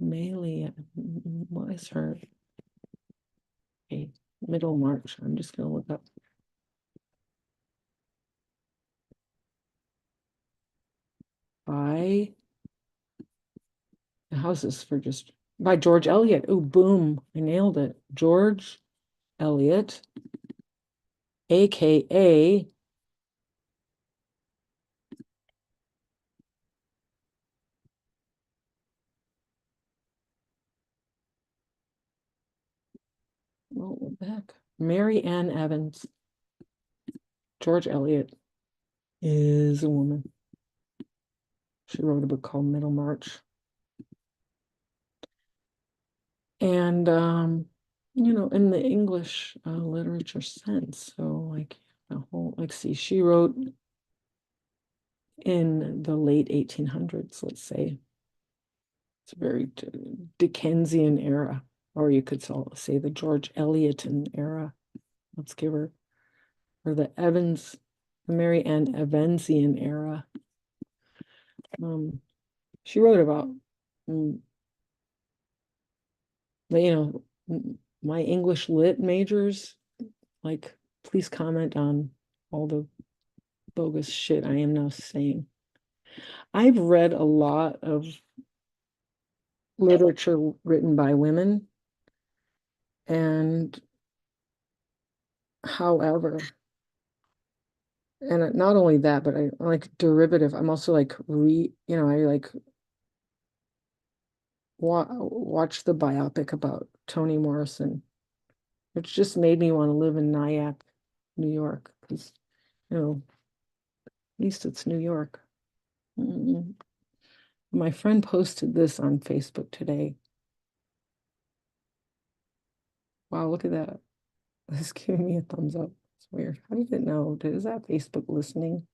what is her? Okay, middle March. I'm just going to look up. By, how's this for just, by George Eliot. Oh, boom, I nailed it. George Eliot, AKA well, what the heck? Mary Ann Evans. George Eliot is a woman. She wrote a book called Middlemarch. And in the English literature sense. So like the whole, like, see, she wrote in the late 1800s, let's say. It's a very Dickensian era, or you could say the George Elioton era. Let's give her, or the Mary Ann Evansian era. She wrote about, mm, my English lit majors. Like, please comment on all the bogus shit I am now saying. I've read a lot of literature written by women, and however, and not only that, but I like derivative. I'm also like I like watch the biopic about Toni Morrison, which just made me want to live in Nyack, New York, because at least it's New York. Mm. My friend posted this on Facebook today. Wow, look at that. It's giving me a thumbs up. It's weird. How did it know? Is that Facebook listening?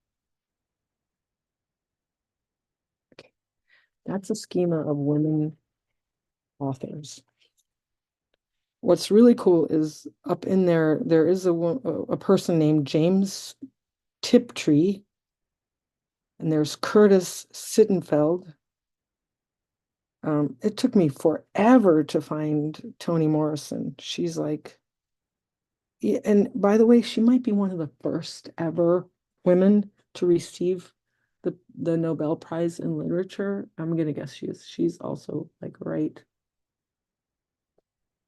Okay. That's a schema of women authors. What's really cool is up in there is a person named James Tiptree, and there's Curtis Sittenfeld. It took me forever to find Toni Morrison. She's like, yeah, and by the way, she might be one of the first ever women to receive the Nobel Prize in Literature. I'm gonna guess she's also like right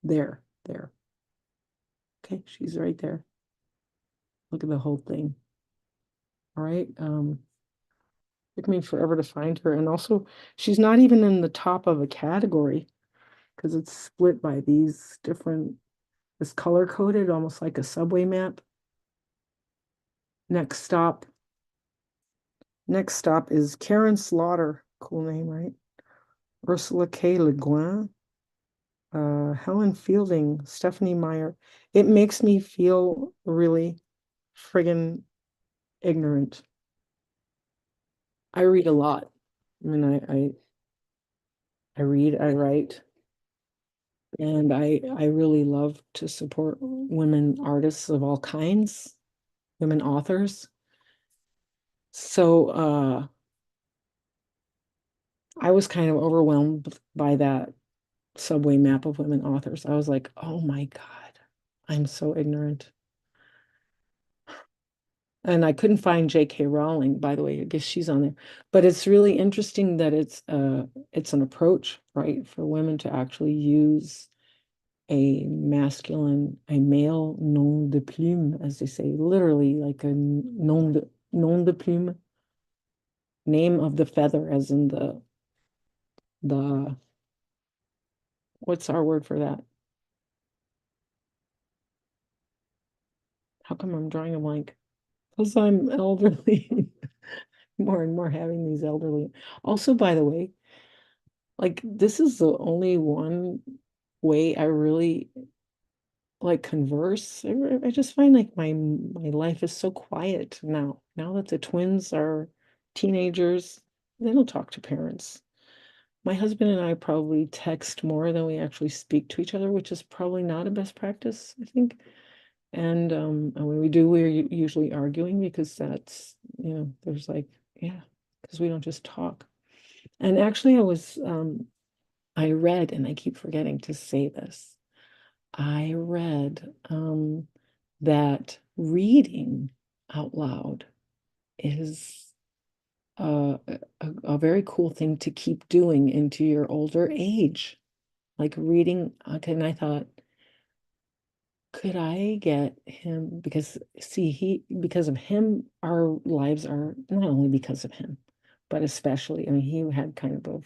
there. Okay, she's right there. Look at the whole thing. All right. Took me forever to find her. And also, she's not even in the top of a category because it's split by these different, it's color coded, almost like a subway map. Next stop. Next stop is Karen Slaughter. Cool name, right? Ursula K. Le Guin, Helen Fielding, Stephanie Meyer. It makes me feel really friggin' ignorant. I read a lot. I mean, I read, I write, and I really love to support women artists of all kinds, women authors. So I was kind of overwhelmed by that subway map of women authors. I was like, oh my God, I'm so ignorant. And I couldn't find J.K. Rowling, by the way. I guess she's on there. But it's really interesting that it's an approach, right, for women to actually use a male nom de plume, as they say, literally like a nom de plume, name of the feather, as in the what's our word for that? How come I'm drawing a blank? Because I'm elderly, more and more having these elderly. Also, by the way, like this is the only one way I really like converse. I just find like my life is so quiet now. Now that the twins are teenagers, they don't talk to parents. My husband and I probably text more than we actually speak to each other, which is probably not a best practice, I think. And when we do, we're usually arguing because there's like, yeah, because we don't just talk. And actually, I read, and I keep forgetting to say this. I read that reading out loud is a very cool thing to keep doing into your older age. Like reading, okay, and I thought, could I get him? Because see, because of him, our lives are not only because of him, but especially, I mean, he had kind of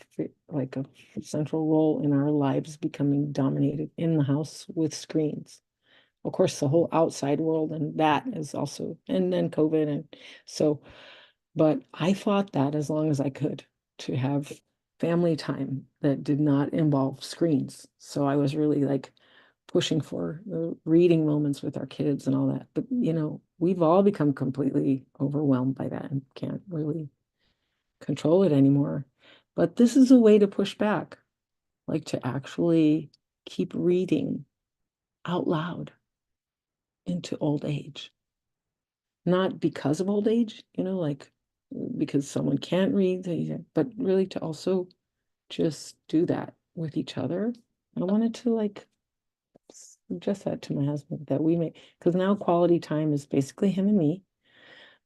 like a central role in our lives becoming dominated in the house with screens. Of course, the whole outside world, and that is also, and then COVID. And so, but I fought that as long as I could. to have family time that did not involve screens. So I was really like pushing for the reading moments with our kids and all that. But, we've all become completely overwhelmed by that and can't really control it anymore. But this is a way to push back, like to actually keep reading out loud into old age. Not because of old age, like because someone can't read, but really to also just do that with each other. I wanted to like suggest that to my husband that we make, because now quality time is basically him and me,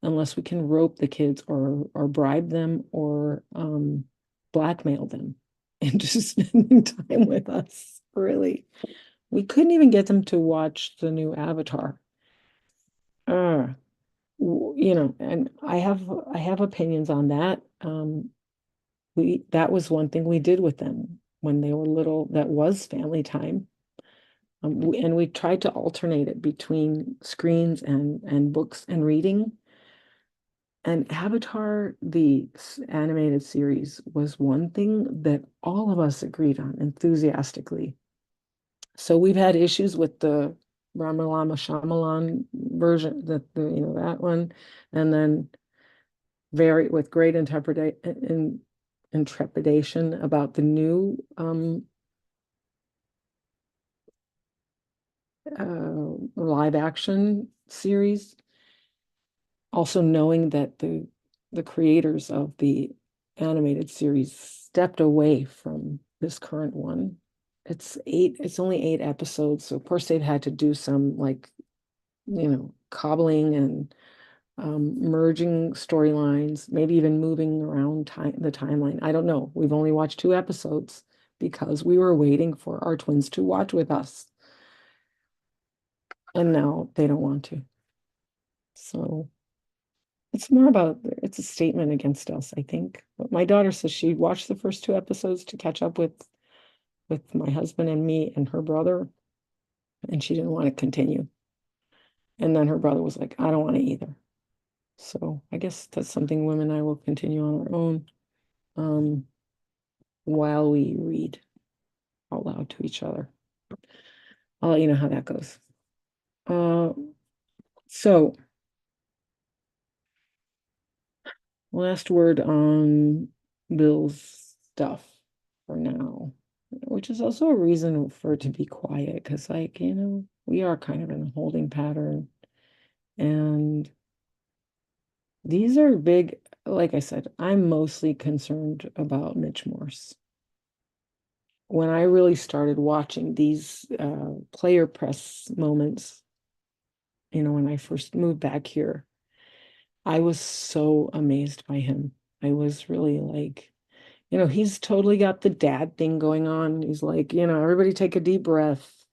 unless we can rope the kids or bribe them or blackmail them into spending time with us. Really, we couldn't even get them to watch the new Avatar. Uh, and I have opinions on that. That was one thing we did with them when they were little. That was family time. And we tried to alternate it between screens and books and reading. And Avatar, the animated series, was one thing that all of us agreed on enthusiastically. So we've had issues with the Ramalama Shyamalan version, that one, and then very with great intrepidation about the new live action series. Also knowing that the creators of the animated series stepped away from this current one. It's only 8 episodes, so of course they've had to do some like, cobbling and merging storylines, maybe even moving around the timeline. I don't know. We've only watched 2 episodes because we were waiting for our twins to watch with us. And now they don't want to. So it's a statement against us, I think. But my daughter says she watched the first 2 episodes to catch up with my husband and me and her brother, and she didn't want to continue. And then her brother was like, I don't want to either. So I guess that's something women and I will continue on our own while we read out loud to each other. I'll let you know how that goes. Uh, so last word on Bill's stuff for now, which is also a reason for it to be quiet because, like, we are kind of in a holding pattern. And these are big, like I said, I'm mostly concerned about Mitch Morse. When I really started watching these player press moments, when I first moved back here, I was so amazed by him. I was really like, he's totally got the dad thing going on. He's like, everybody take a deep breath.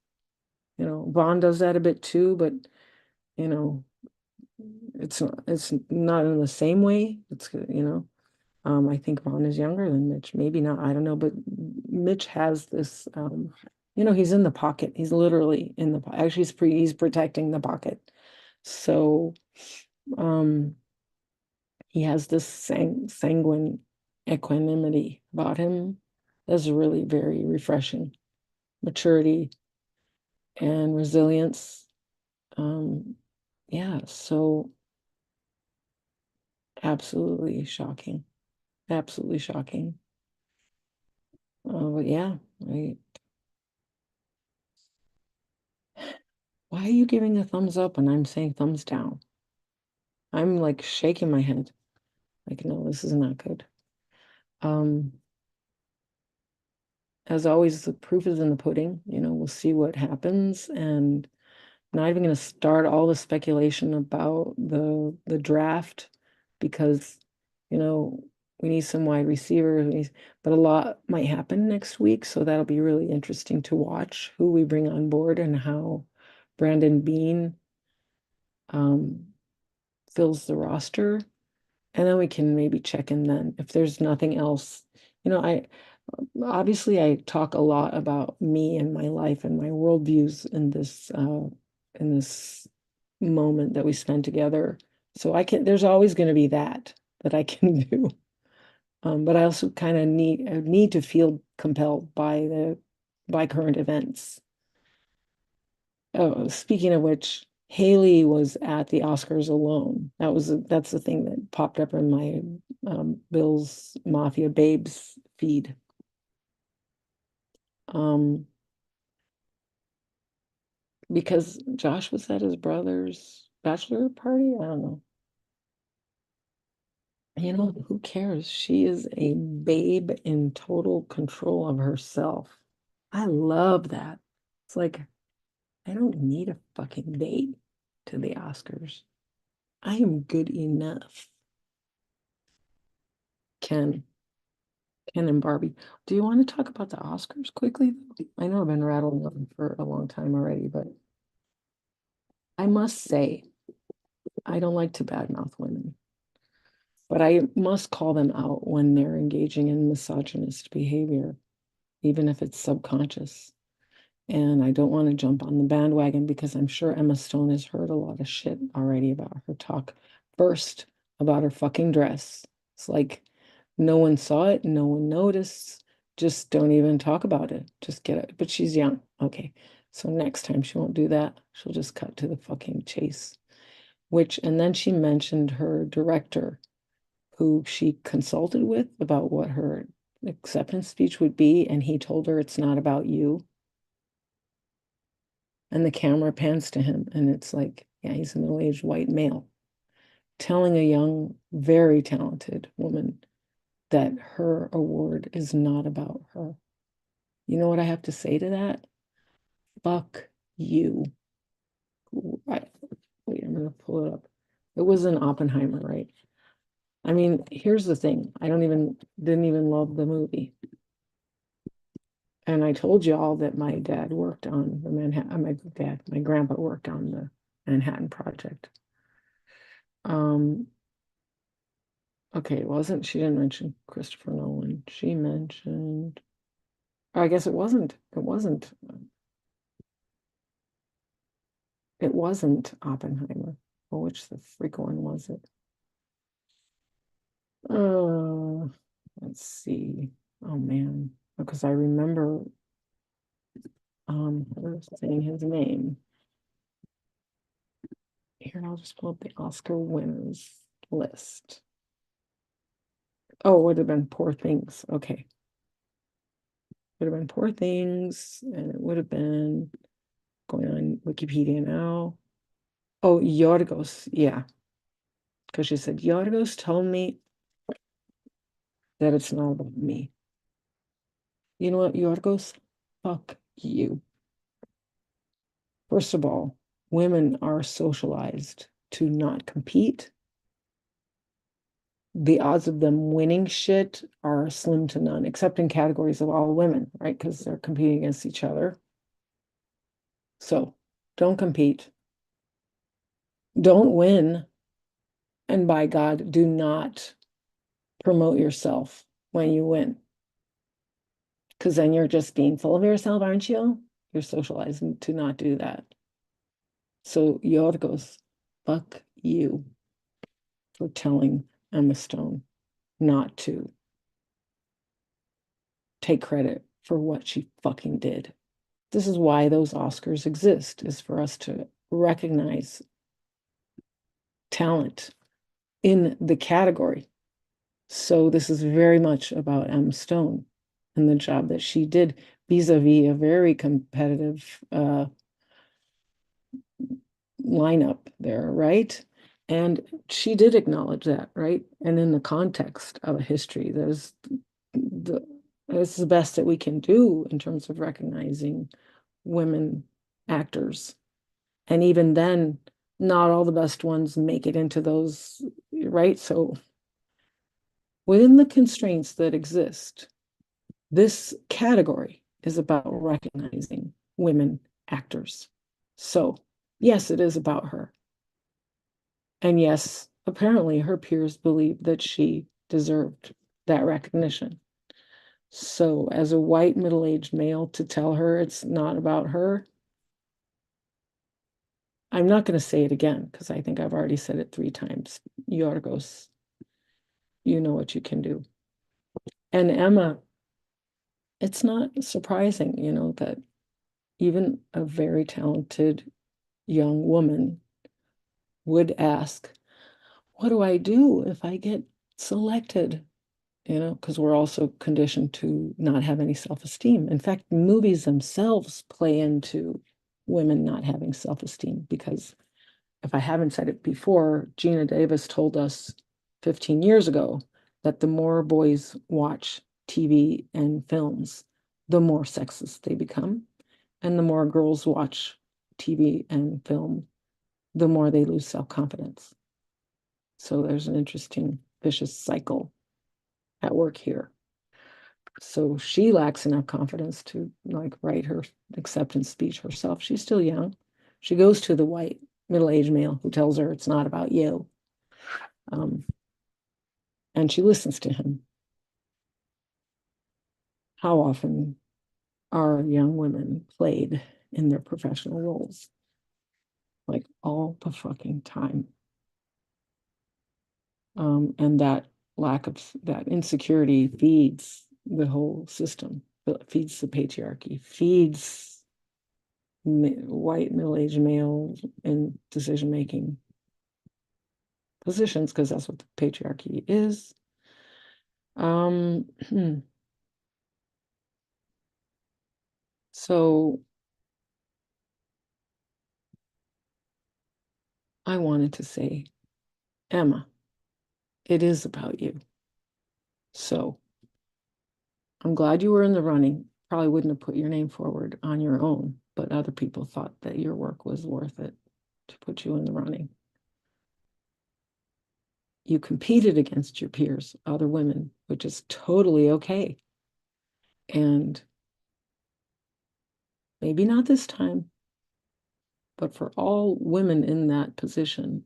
Vaughn does that a bit too, but you know, it's not in the same way. I think Vaughn is younger than Mitch. Maybe not, I don't know, but Mitch has this he's in the pocket. He's literally in the pocket. Actually, he's protecting the pocket. So um he has this sanguine equanimity about him that's really very refreshing. Maturity and resilience. Yeah, so absolutely shocking. Absolutely shocking. But yeah, why are you giving a thumbs up and I'm saying thumbs down? I'm like shaking my head. Like, no, this is not good. Um, as always, the proof is in the pudding. We'll see what happens. And I'm not even going to start all the speculation about the draft because, we need some wide receivers, but a lot might happen next week. So that'll be really interesting to watch who we bring on board and how Brandon Bean um, fills the roster. And then we can maybe check in then if there's nothing else. I talk a lot about me and my life and my worldviews in this moment that we spend together. So there's always going to be that I can do. But I also kind of need to feel compelled by current events. Oh, speaking of which, Hailee was at the Oscars alone. That's the thing that popped up in my Bill's Mafia Babes feed. Um, because Josh was at his brother's bachelor party. I don't know. You know, who cares? She is a babe in total control of herself. I love that. It's like, I don't need a fucking date to the Oscars. I am good enough. Ken, Ken and Barbie. Do you want to talk about the Oscars quickly? I know I've been rattling them for a long time already, but I must say, I don't like to badmouth women, but I must call them out when they're engaging in misogynist behavior, even if it's subconscious. And I don't want to jump on the bandwagon because I'm sure Emma Stone has heard a lot of shit already about her talk. First, about her fucking dress. It's like no one saw it, no one noticed. Just don't even talk about it. Just get it. But she's young. Okay. So next time she won't do that. She'll just cut to the fucking chase. And then she mentioned her director, who she consulted with about what her acceptance speech would be. And he told her it's not about you. And the camera pans to him, and it's like, yeah, he's a middle-aged white male telling a young, very talented woman that her award is not about her. You know what I have to say to that? Fuck you. I, wait, I'm gonna pull it up. It was an Oppenheimer, right? I mean, here's the thing. Didn't even love the movie. And I told you all that my dad worked on the Manhattan, my grandpa worked on the Manhattan Project. Um, Okay, she didn't mention Christopher Nolan. She mentioned, I guess it wasn't Oppenheimer. Well, which the freak one was it? Uh, let's see. Oh man, because I remember her saying his name. Here, I'll just pull up the Oscar winners list. Oh, it would have been Poor Things. Okay. Would have been Poor Things, and it would have been going on Wikipedia now. Oh, Yorgos, yeah. Because she said, Yorgos told me that it's not about me. You know what, Yorgos? Fuck you. First of all, women are socialized to not compete. The odds of them winning shit are slim to none, except in categories of all women, right? Because they're competing against each other. So don't compete. Don't win. And by God, do not promote yourself when you win. Because then you're just being full of yourself, aren't you? You're socializing to not do that. So Yorgos, fuck you for telling Emma Stone not to take credit for what she fucking did. This is why those Oscars exist, is for us to recognize talent in the category. So this is very much about Emma Stone and the job that she did vis-a-vis a very competitive lineup there, right? And she did acknowledge that, right? And in the context of a history, it's the best that we can do in terms of recognizing women actors. And even then, not all the best ones make it into those, right? So within the constraints that exist, this category is about recognizing women actors. So, yes, it is about her. And yes, apparently her peers believed that she deserved that recognition. So, as a white middle-aged male, to tell her it's not about her, I'm not going to say it again because I think I've already said it 3 times. Yorgos, you know what you can do. And Emma, it's not surprising, that even a very talented young woman would ask, what do I do if I get selected? Because we're also conditioned to not have any self-esteem. In fact, movies themselves play into women not having self-esteem because if I haven't said it before, Geena Davis told us 15 years ago that the more boys watch TV and films, the more sexist they become. And the more girls watch TV and film, the more they lose self-confidence. So there's an interesting vicious cycle at work here. So she lacks enough confidence to like write her acceptance speech herself. She's still young. She goes to the white middle-aged male who tells her it's not about you. And she listens to him. How often are young women played in their professional roles? Like all the fucking time. And that lack of that insecurity feeds the whole system, feeds the patriarchy, feeds white middle-aged males in decision-making positions, because that's what the patriarchy is. So I wanted to say, Emma, it is about you. So I'm glad you were in the running. Probably wouldn't have put your name forward on your own, but other people thought that your work was worth it to put you in the running. You competed against your peers, other women, which is totally okay. And maybe not this time, but for all women in that position,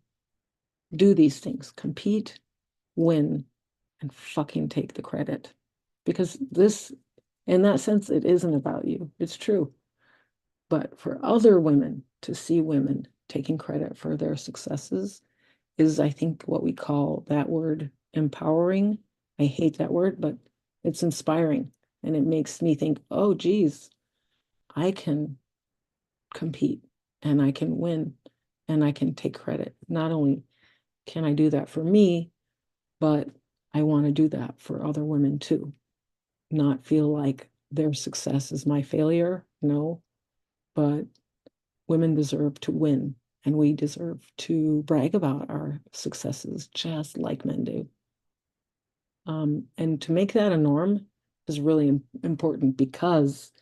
do these things, compete, win, and fucking take the credit. Because this, in that sense, it isn't about you. It's true. But for other women to see women taking credit for their successes is, I think, what we call that word empowering. I hate that word, but it's inspiring. And it makes me think, oh, geez, I can compete and I can win and I can take credit. Not only can I do that for me, but I want to do that for other women too. Not feel like their success is my failure. No, but women deserve to win and we deserve to brag about our successes just like men do. And to make that a norm is really important because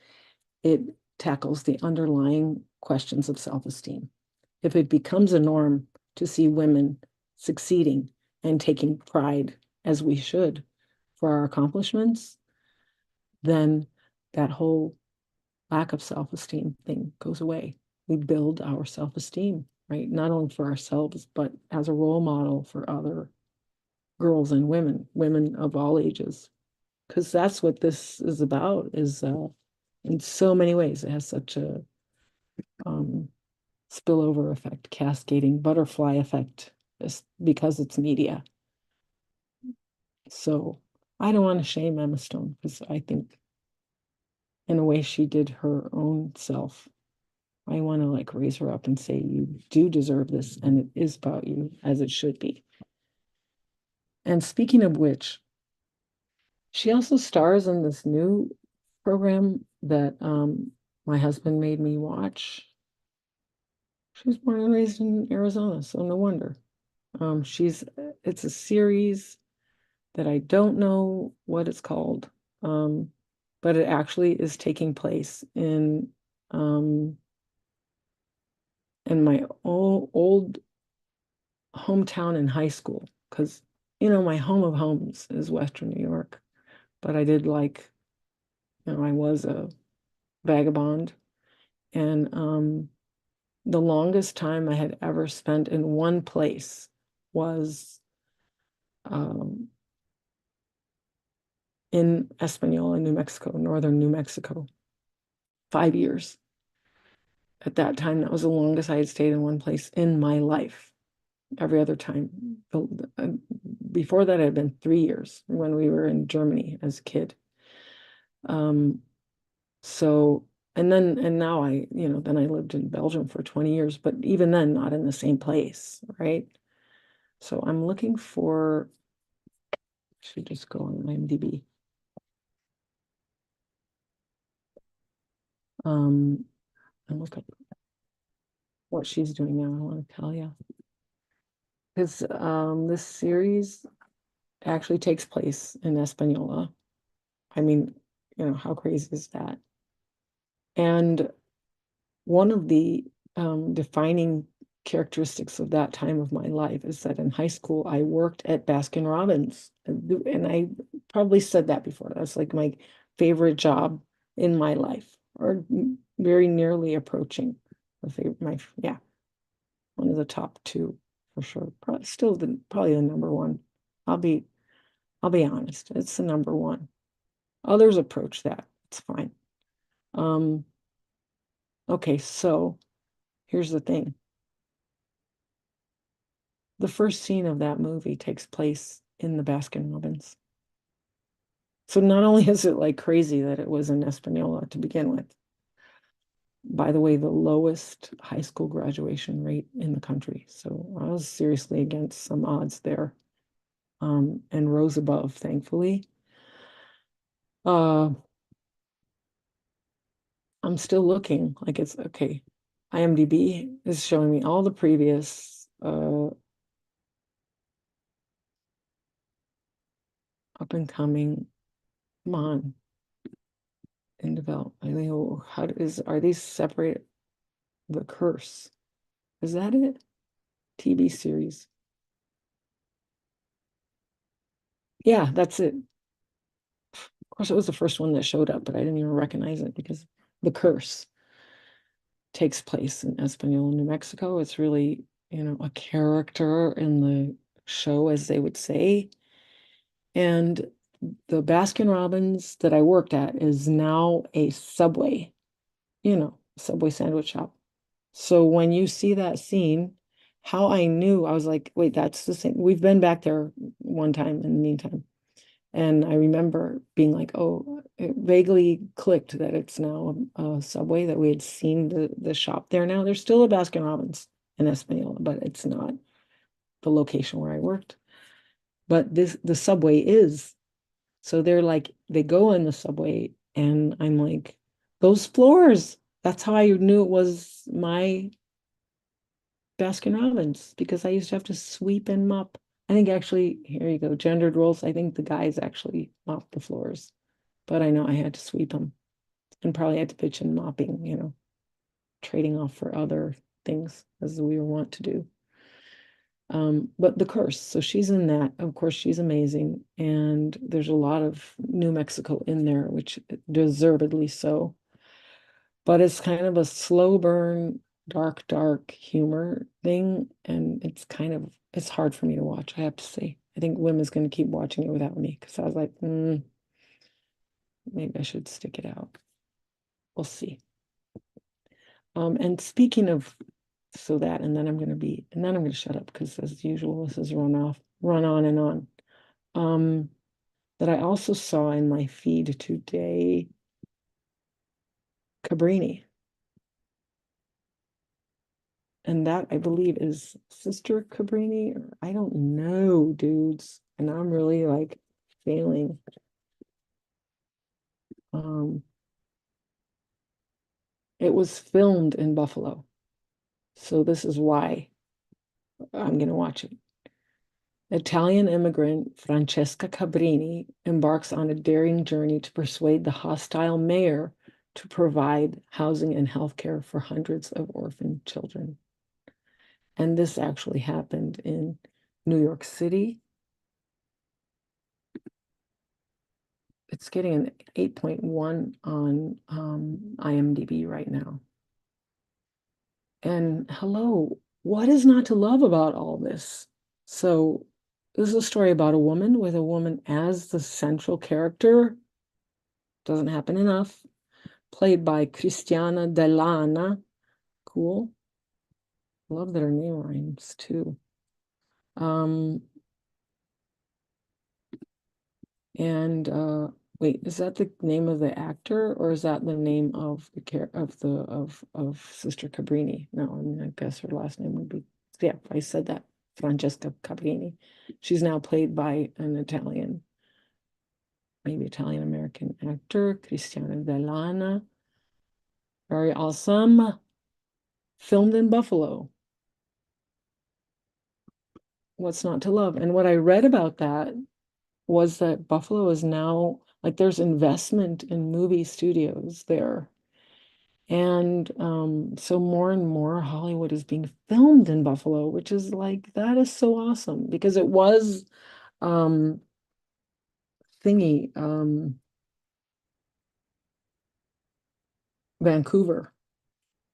it tackles the underlying questions of self-esteem. If it becomes a norm to see women succeeding and taking pride, as we should, for our accomplishments, then that whole lack of self-esteem thing goes away. We build our self-esteem, right? Not only for ourselves, but as a role model for other girls and women of all ages. Because that's what this is about, is in so many ways, it has such a spillover effect, cascading butterfly effect, because it's media. So I don't want to shame Emma Stone because I think in a way she did her own self. I want to like raise her up and say, you do deserve this, and it is about you as it should be. And speaking of which, she also stars in this new program that my husband made me watch. She was born and raised in Arizona, so no wonder. It's a series that I don't know what it's called, but it actually is taking place um, in my old hometown in high school, because my home of homes is Western New York, but I did I was a vagabond, and the longest time I had ever spent in one place was um, in Espanola, New Mexico, northern New Mexico, 5 years. At that time, that was the longest I had stayed in one place in my life. every other time. Before that, it had been 3 years when we were in Germany as a kid. Um, so, and now then I lived in Belgium for 20 years, but even then, not in the same place, right? So I'm looking for, should just go on IMDb. And look up what she's doing now. I want to tell you. Because this series actually takes place in Española. I mean, how crazy is that? And one of the defining characteristics of that time of my life is that in high school, I worked at Baskin Robbins. And I probably said that before. That's like my favorite job in my life, or very nearly approaching yeah, one of the top two for sure. Probably the number one. I'll be I'll be honest, it's the number one. Others approach that. It's fine. Um, okay, so here's the thing. The first scene of that movie takes place in the Baskin Robbins. So not only is it like crazy that it was in Española to begin with, by the way, the lowest high school graduation rate in the country. So I was seriously against some odds there, and rose above, thankfully. Uh, I'm still looking like it's okay. IMDb is showing me all the previous up and coming. Come on, in develop. I think, are these separate? The Curse. Is that it? TV series. Yeah, that's it. Of course, it was the first one that showed up, but I didn't even recognize it because The Curse takes place in Española, New Mexico. It's really, a character in the show, as they would say. And the Baskin Robbins that I worked at is now a Subway, Subway sandwich shop. So when you see that scene, how I knew, I was like, wait, that's the same. We've been back there one time in the meantime. And I remember being like, oh, it vaguely clicked that it's now a Subway, that we had seen the shop there now. There's still a Baskin Robbins in Espanola, but it's not the location where I worked. But the Subway is. So they're like, they go in the Subway, and I'm like, those floors. That's how I knew it was my Baskin Robbins, because I used to have to sweep and mop. I think actually, here you go, gendered roles. I think the guys actually mop the floors, but I know I had to sweep them and probably had to pitch in mopping, trading off for other things as we were wont to do. But The Curse, so she's in that. Of course, she's amazing. And there's a lot of New Mexico in there, which deservedly so. But it's kind of a slow burn, dark humor thing. And it's hard for me to watch, I have to say. I think Wim is going to keep watching it without me because I was like, maybe I should stick it out. We'll see. And speaking of, so that, and then I'm going to shut up because as usual, this is run on and on. That I also saw in my feed today, Cabrini. And that I believe is Sister Cabrini, or I don't know, dudes. And I'm really like failing. It was filmed in Buffalo. So this is why I'm gonna watch it. Italian immigrant Francesca Cabrini embarks on a daring journey to persuade the hostile mayor to provide housing and health care for hundreds of orphan children. And this actually happened in New York City. It's getting an 8.1 on IMDb right now. And hello, what is not to love about all this? So, this is a story about a woman with a woman as the central character. Doesn't happen enough. Played by Cristiana Delana. Cool. Love that her name rhymes too. Um, and wait, is that the name of the actor, or is that the name of the care of Sister Cabrini? No, I mean, I guess her last name would be, yeah, I said that, Francesca Cabrini. She's now played by an Italian, maybe Italian American actor, Cristiana Vellana. Very awesome. Filmed in Buffalo. What's not to love? And what I read about that was that Buffalo is now like there's investment in movie studios there. And so more and more Hollywood is being filmed in Buffalo, which is like that is so awesome because it was um thingy Vancouver.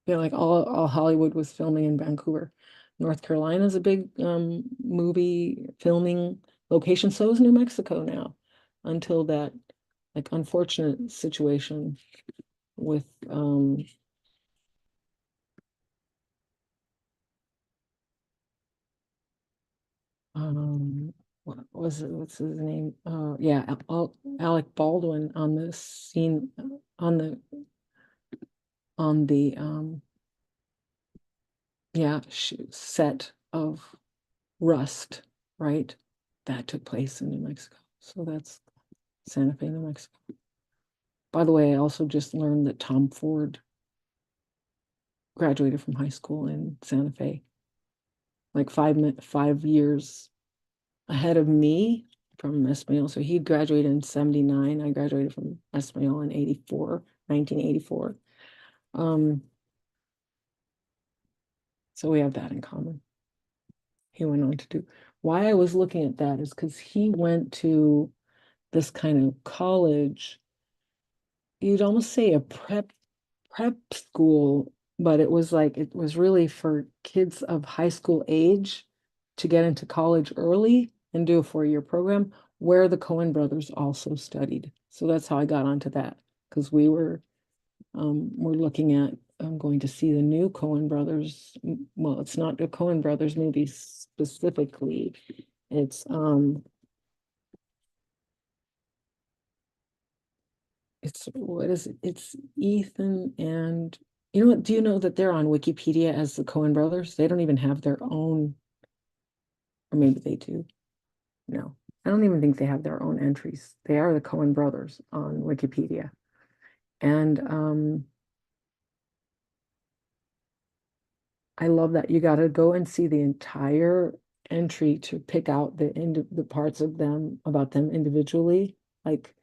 You know, like all Hollywood was filming in Vancouver. North Carolina is a big movie filming location. So is New Mexico now, until that like unfortunate situation with what was it? What's his name? Yeah, Alec Baldwin on the scene on the yeah set of Rust, right? That took place in New Mexico. So that's Santa Fe, New Mexico. By the way, I also just learned that Tom Ford graduated from high school in Santa Fe, like 5 years ahead of me from Espanol. So he graduated in 79. I graduated from Espanol in 1984. Um, so we have that in common. He went on to do. Why I was looking at that is because he went to this kind of college, you'd almost say a prep school, but it was like it was really for kids of high school age to get into college early and do a 4-year program where the Coen brothers also studied. So that's how I got onto that because we're looking at going to see the new Coen brothers. Well, it's not a Coen brothers movie specifically. It's what is it? It's Ethan and you know what? Do you know that they're on Wikipedia as the Coen brothers? They don't even have their own, or maybe they do. No, I don't even think they have their own entries. They are the Coen brothers on Wikipedia. And I love that you got to go and see the entire entry to pick out the parts of them about them individually, like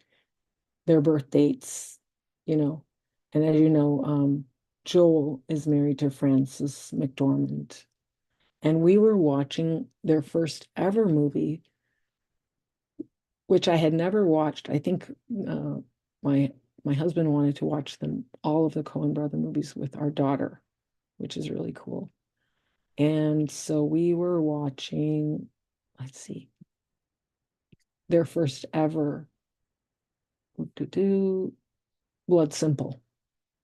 their birth dates, you know. And as you know, Joel is married to Frances McDormand. And we were watching their first ever movie, which I had never watched. I think my my husband wanted to watch them all of the Coen brother movies with our daughter, which is really cool. And so we were watching, let's see, their first ever Blood Simple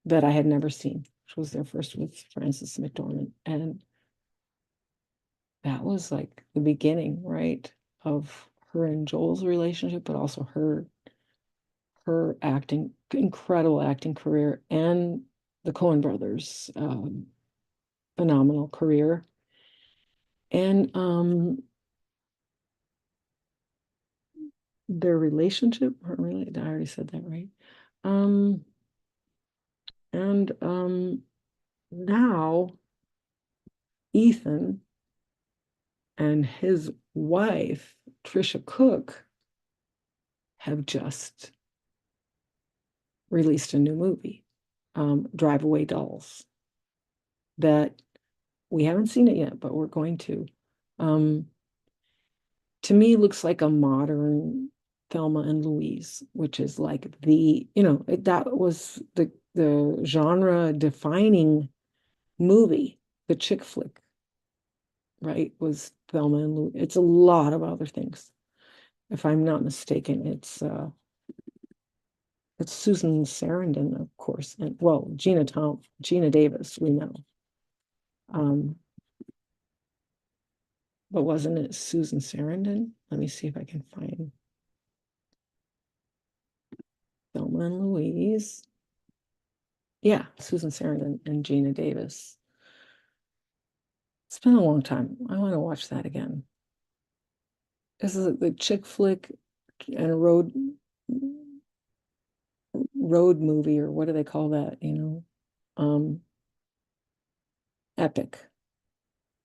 that I had never seen, which was their first with Frances McDormand. And that was like the beginning, right, of her and Joel's relationship, but also her acting, incredible acting career, and the Coen brothers' phenomenal career. And their relationship, I already said that, right? Um, and now Ethan and his wife, Trisha Cook, have just released a new movie, Drive Away Dolls, that we haven't seen it yet, but we're going to. Um, to me, looks like a modern Thelma and Louise, which is like that was the genre defining movie, the chick flick, right? Was Thelma and Louise. It's a lot of other things. If I'm not mistaken, it's Susan Sarandon, of course, and well, Geena Davis, we know. Um, but wasn't it Susan Sarandon? Let me see if I can find Thelma and Louise. Yeah, Susan Sarandon and Geena Davis. It's been a long time. I want to watch that again. This is the chick flick and a road movie, or what do they call that, epic.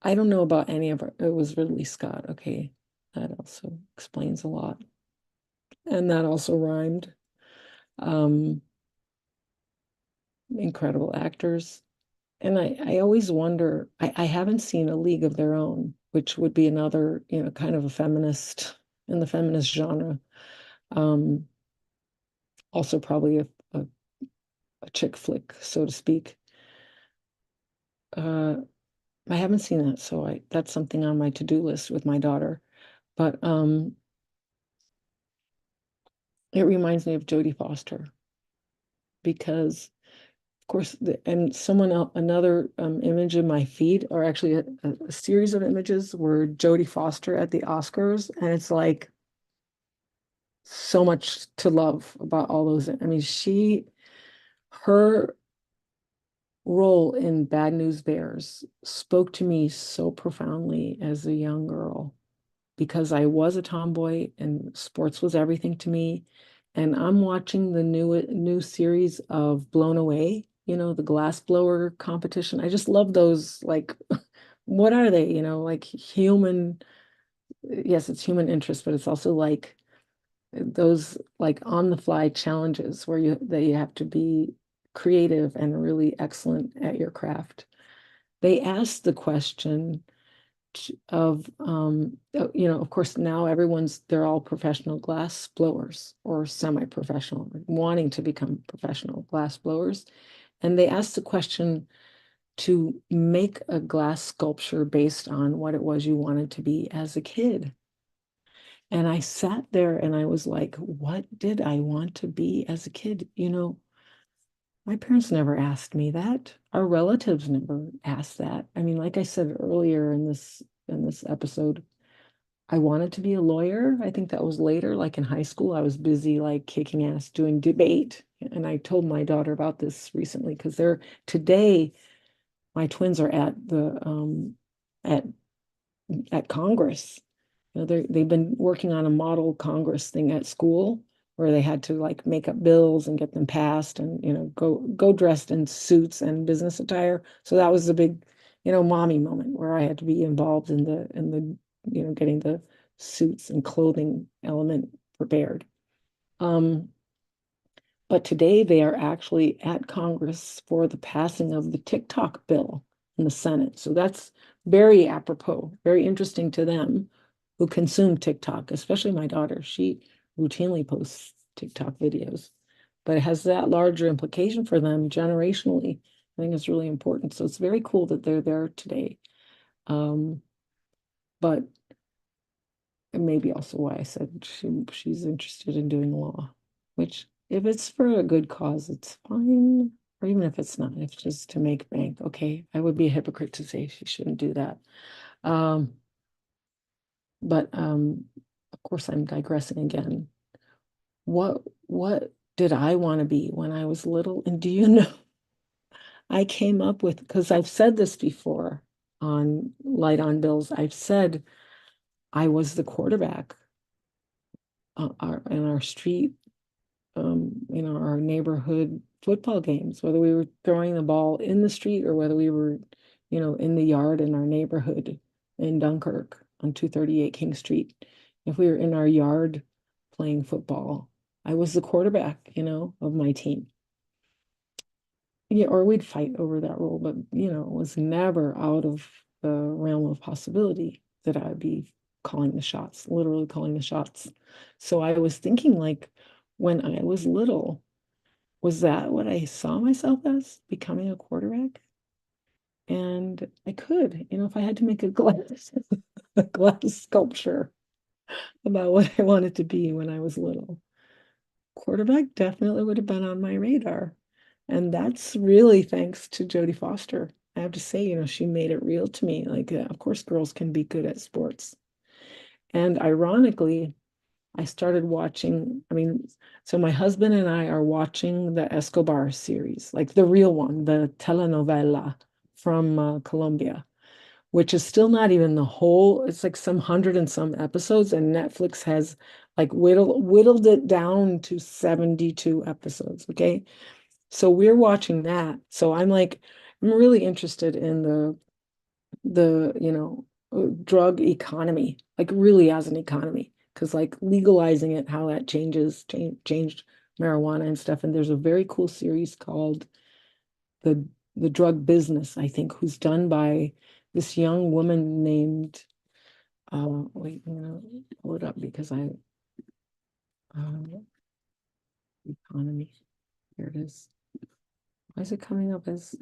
I don't know about any of it was Ridley Scott. Okay, that also explains a lot. And that also rhymed. Um, Incredible actors. And I always wonder, I haven't seen A League of Their Own, which would be another, kind of a feminist in the feminist genre. Um, Also probably a, a chick flick, so to speak. Uh, I haven't seen that, so I that's something on my to-do list with my daughter. But it reminds me of Jodie Foster because, of course, and someone else, another image in my feed, or actually a series of images, were Jodie Foster at the Oscars, and it's like so much to love about all those. I mean, her role in Bad News Bears spoke to me so profoundly as a young girl because I was a tomboy and sports was everything to me. And I'm watching the new series of Blown Away, the glass blower competition. I just love those, like, what are they? Like human, yes, it's human interest, but it's also like those like on the fly challenges where you have to be creative and really excellent at your craft. They asked the question of of course now they're all professional glass blowers or semi-professional, wanting to become professional glass blowers. And they asked the question to make a glass sculpture based on what it was you wanted to be as a kid. And I sat there and I was like, what did I want to be as a kid? My parents never asked me that. Our relatives never asked that. I mean, like I said earlier in this episode, I wanted to be a lawyer. I think that was later, like in high school. I was busy like kicking ass doing debate. And I told my daughter about this recently because today my twins are at at Congress. They've been working on a model Congress thing at school where they had to like make up bills and get them passed and go dressed in suits and business attire. So that was the big, mommy moment where I had to be involved in the getting the suits and clothing element prepared. Um, but today they are actually at Congress for the passing of the TikTok bill in the Senate. So that's very apropos, very interesting to them who consume TikTok, especially my daughter. She routinely posts TikTok videos, but it has that larger implication for them generationally. I think it's really important. So it's very cool that they're there today. But maybe also why I said she's interested in doing law, which if it's for a good cause, it's fine. Or even if it's not, if it's just to make bank, okay, I would be a hypocrite to say she shouldn't do that. Um, but of course I'm digressing again. What did I want to be when I was little? And do you know, I came up with, because I've said this before on Light on Bills, I've said I was the quarterback in our street, our neighborhood football games, whether we were throwing the ball in the street or whether we were, in the yard in our neighborhood in Dunkirk on 238 King Street. If we were in our yard playing football, I was the quarterback, of my team. Yeah, or we'd fight over that role, but it was never out of the realm of possibility that I'd be calling the shots, literally calling the shots. So I was thinking, like, when I was little, was that what I saw myself as, becoming a quarterback? And I could, if I had to make a glass a glass sculpture about what I wanted to be when I was little. Quarterback definitely would have been on my radar. And that's really thanks to Jodie Foster. I have to say, she made it real to me. Like, of course, girls can be good at sports. And ironically, I started watching, so my husband and I are watching the Escobar series, like the real one, the telenovela from Colombia, which is still not even the whole, it's like some hundred and some episodes, and Netflix has like whittled it down to 72 episodes. Okay. So we're watching that. So I'm really interested in the drug economy, like really as an economy, because like legalizing it, how that changed marijuana and stuff. And there's a very cool series called the the drug business, I think, who's done by this young woman named wait, I'm gonna pull it up because I economy. Here it is. Why is it coming up as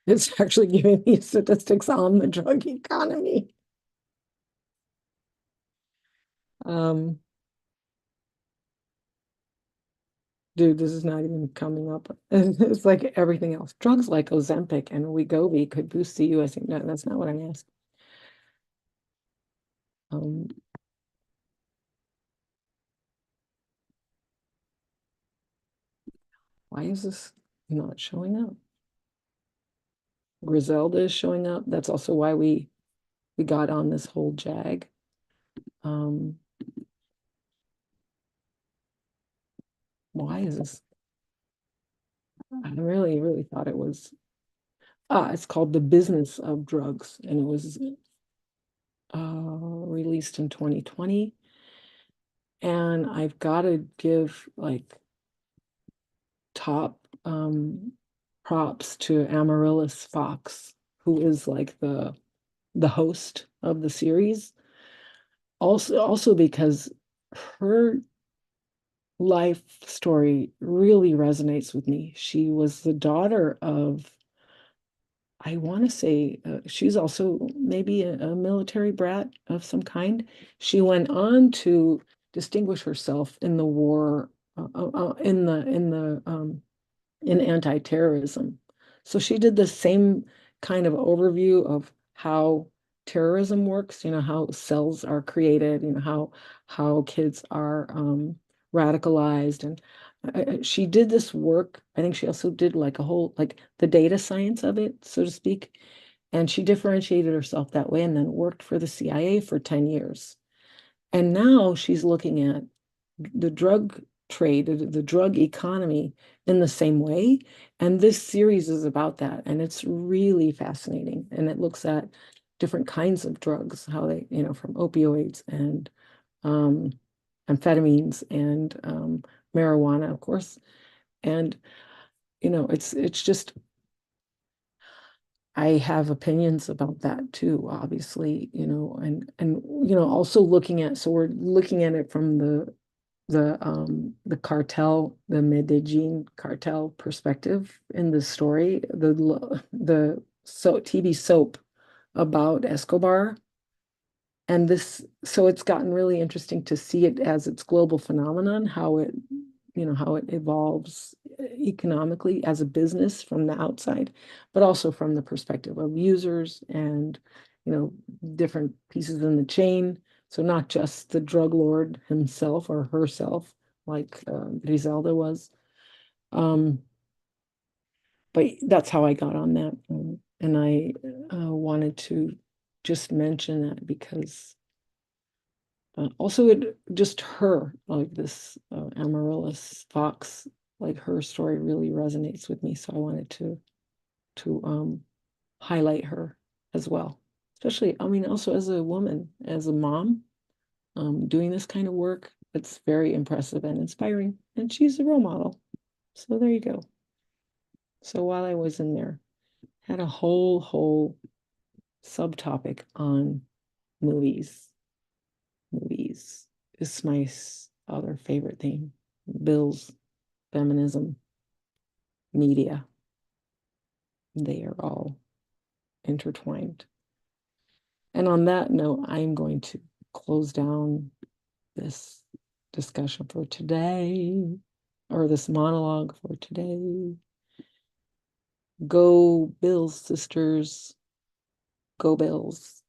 it's actually giving me statistics on the drug economy? Um, Dude, this is not even coming up. It's like everything else. Drugs like Ozempic and Wegovy could boost the US. No, that's not what I'm asking. Um, why is this not showing up? Griselda is showing up. That's also why we got on this whole jag. Um, why is this? I really, really thought it was it's called The Business of Drugs, and it was released in 2020. And I've got to give like top props to Amaryllis Fox, who is like the host of the series. Also because her life story really resonates with me. She was the daughter of, I want to say, she's also maybe a military brat of some kind. She went on to distinguish herself in the war, in anti-terrorism. So she did the same kind of overview of how terrorism works, how cells are created, how kids are radicalized. And she did this work. I think she also did like a whole, like the data science of it, so to speak. And she differentiated herself that way and then worked for the CIA for 10 years. And now she's looking at the drug trade, the drug economy in the same way. And this series is about that. And it's really fascinating. And it looks at different kinds of drugs, how they, from opioids and um, amphetamines and marijuana, of course. And, it's just, I have opinions about that too, obviously, also looking at, so we're looking at it from the cartel, the Medellin cartel perspective in the story, the TV soap about Escobar. And so it's gotten really interesting to see it as its global phenomenon, how it evolves economically as a business from the outside, but also from the perspective of users and, different pieces in the chain. So not just the drug lord himself or herself, like Griselda was. Um, but that's how I got on that. And I wanted to just mention that because also it just her, like this Amaryllis Fox, like her story really resonates with me. So I wanted to highlight her as well. Especially, also as a woman, as a mom, doing this kind of work, it's very impressive and inspiring. And she's a role model. So there you go. So while I was in there, had a whole subtopic on movies. Movies is my other favorite thing. Bills, feminism, media, they are all intertwined. And on that note, I'm going to close down this discussion for today, or this monologue for today. Go Bills, sisters. Go Bills.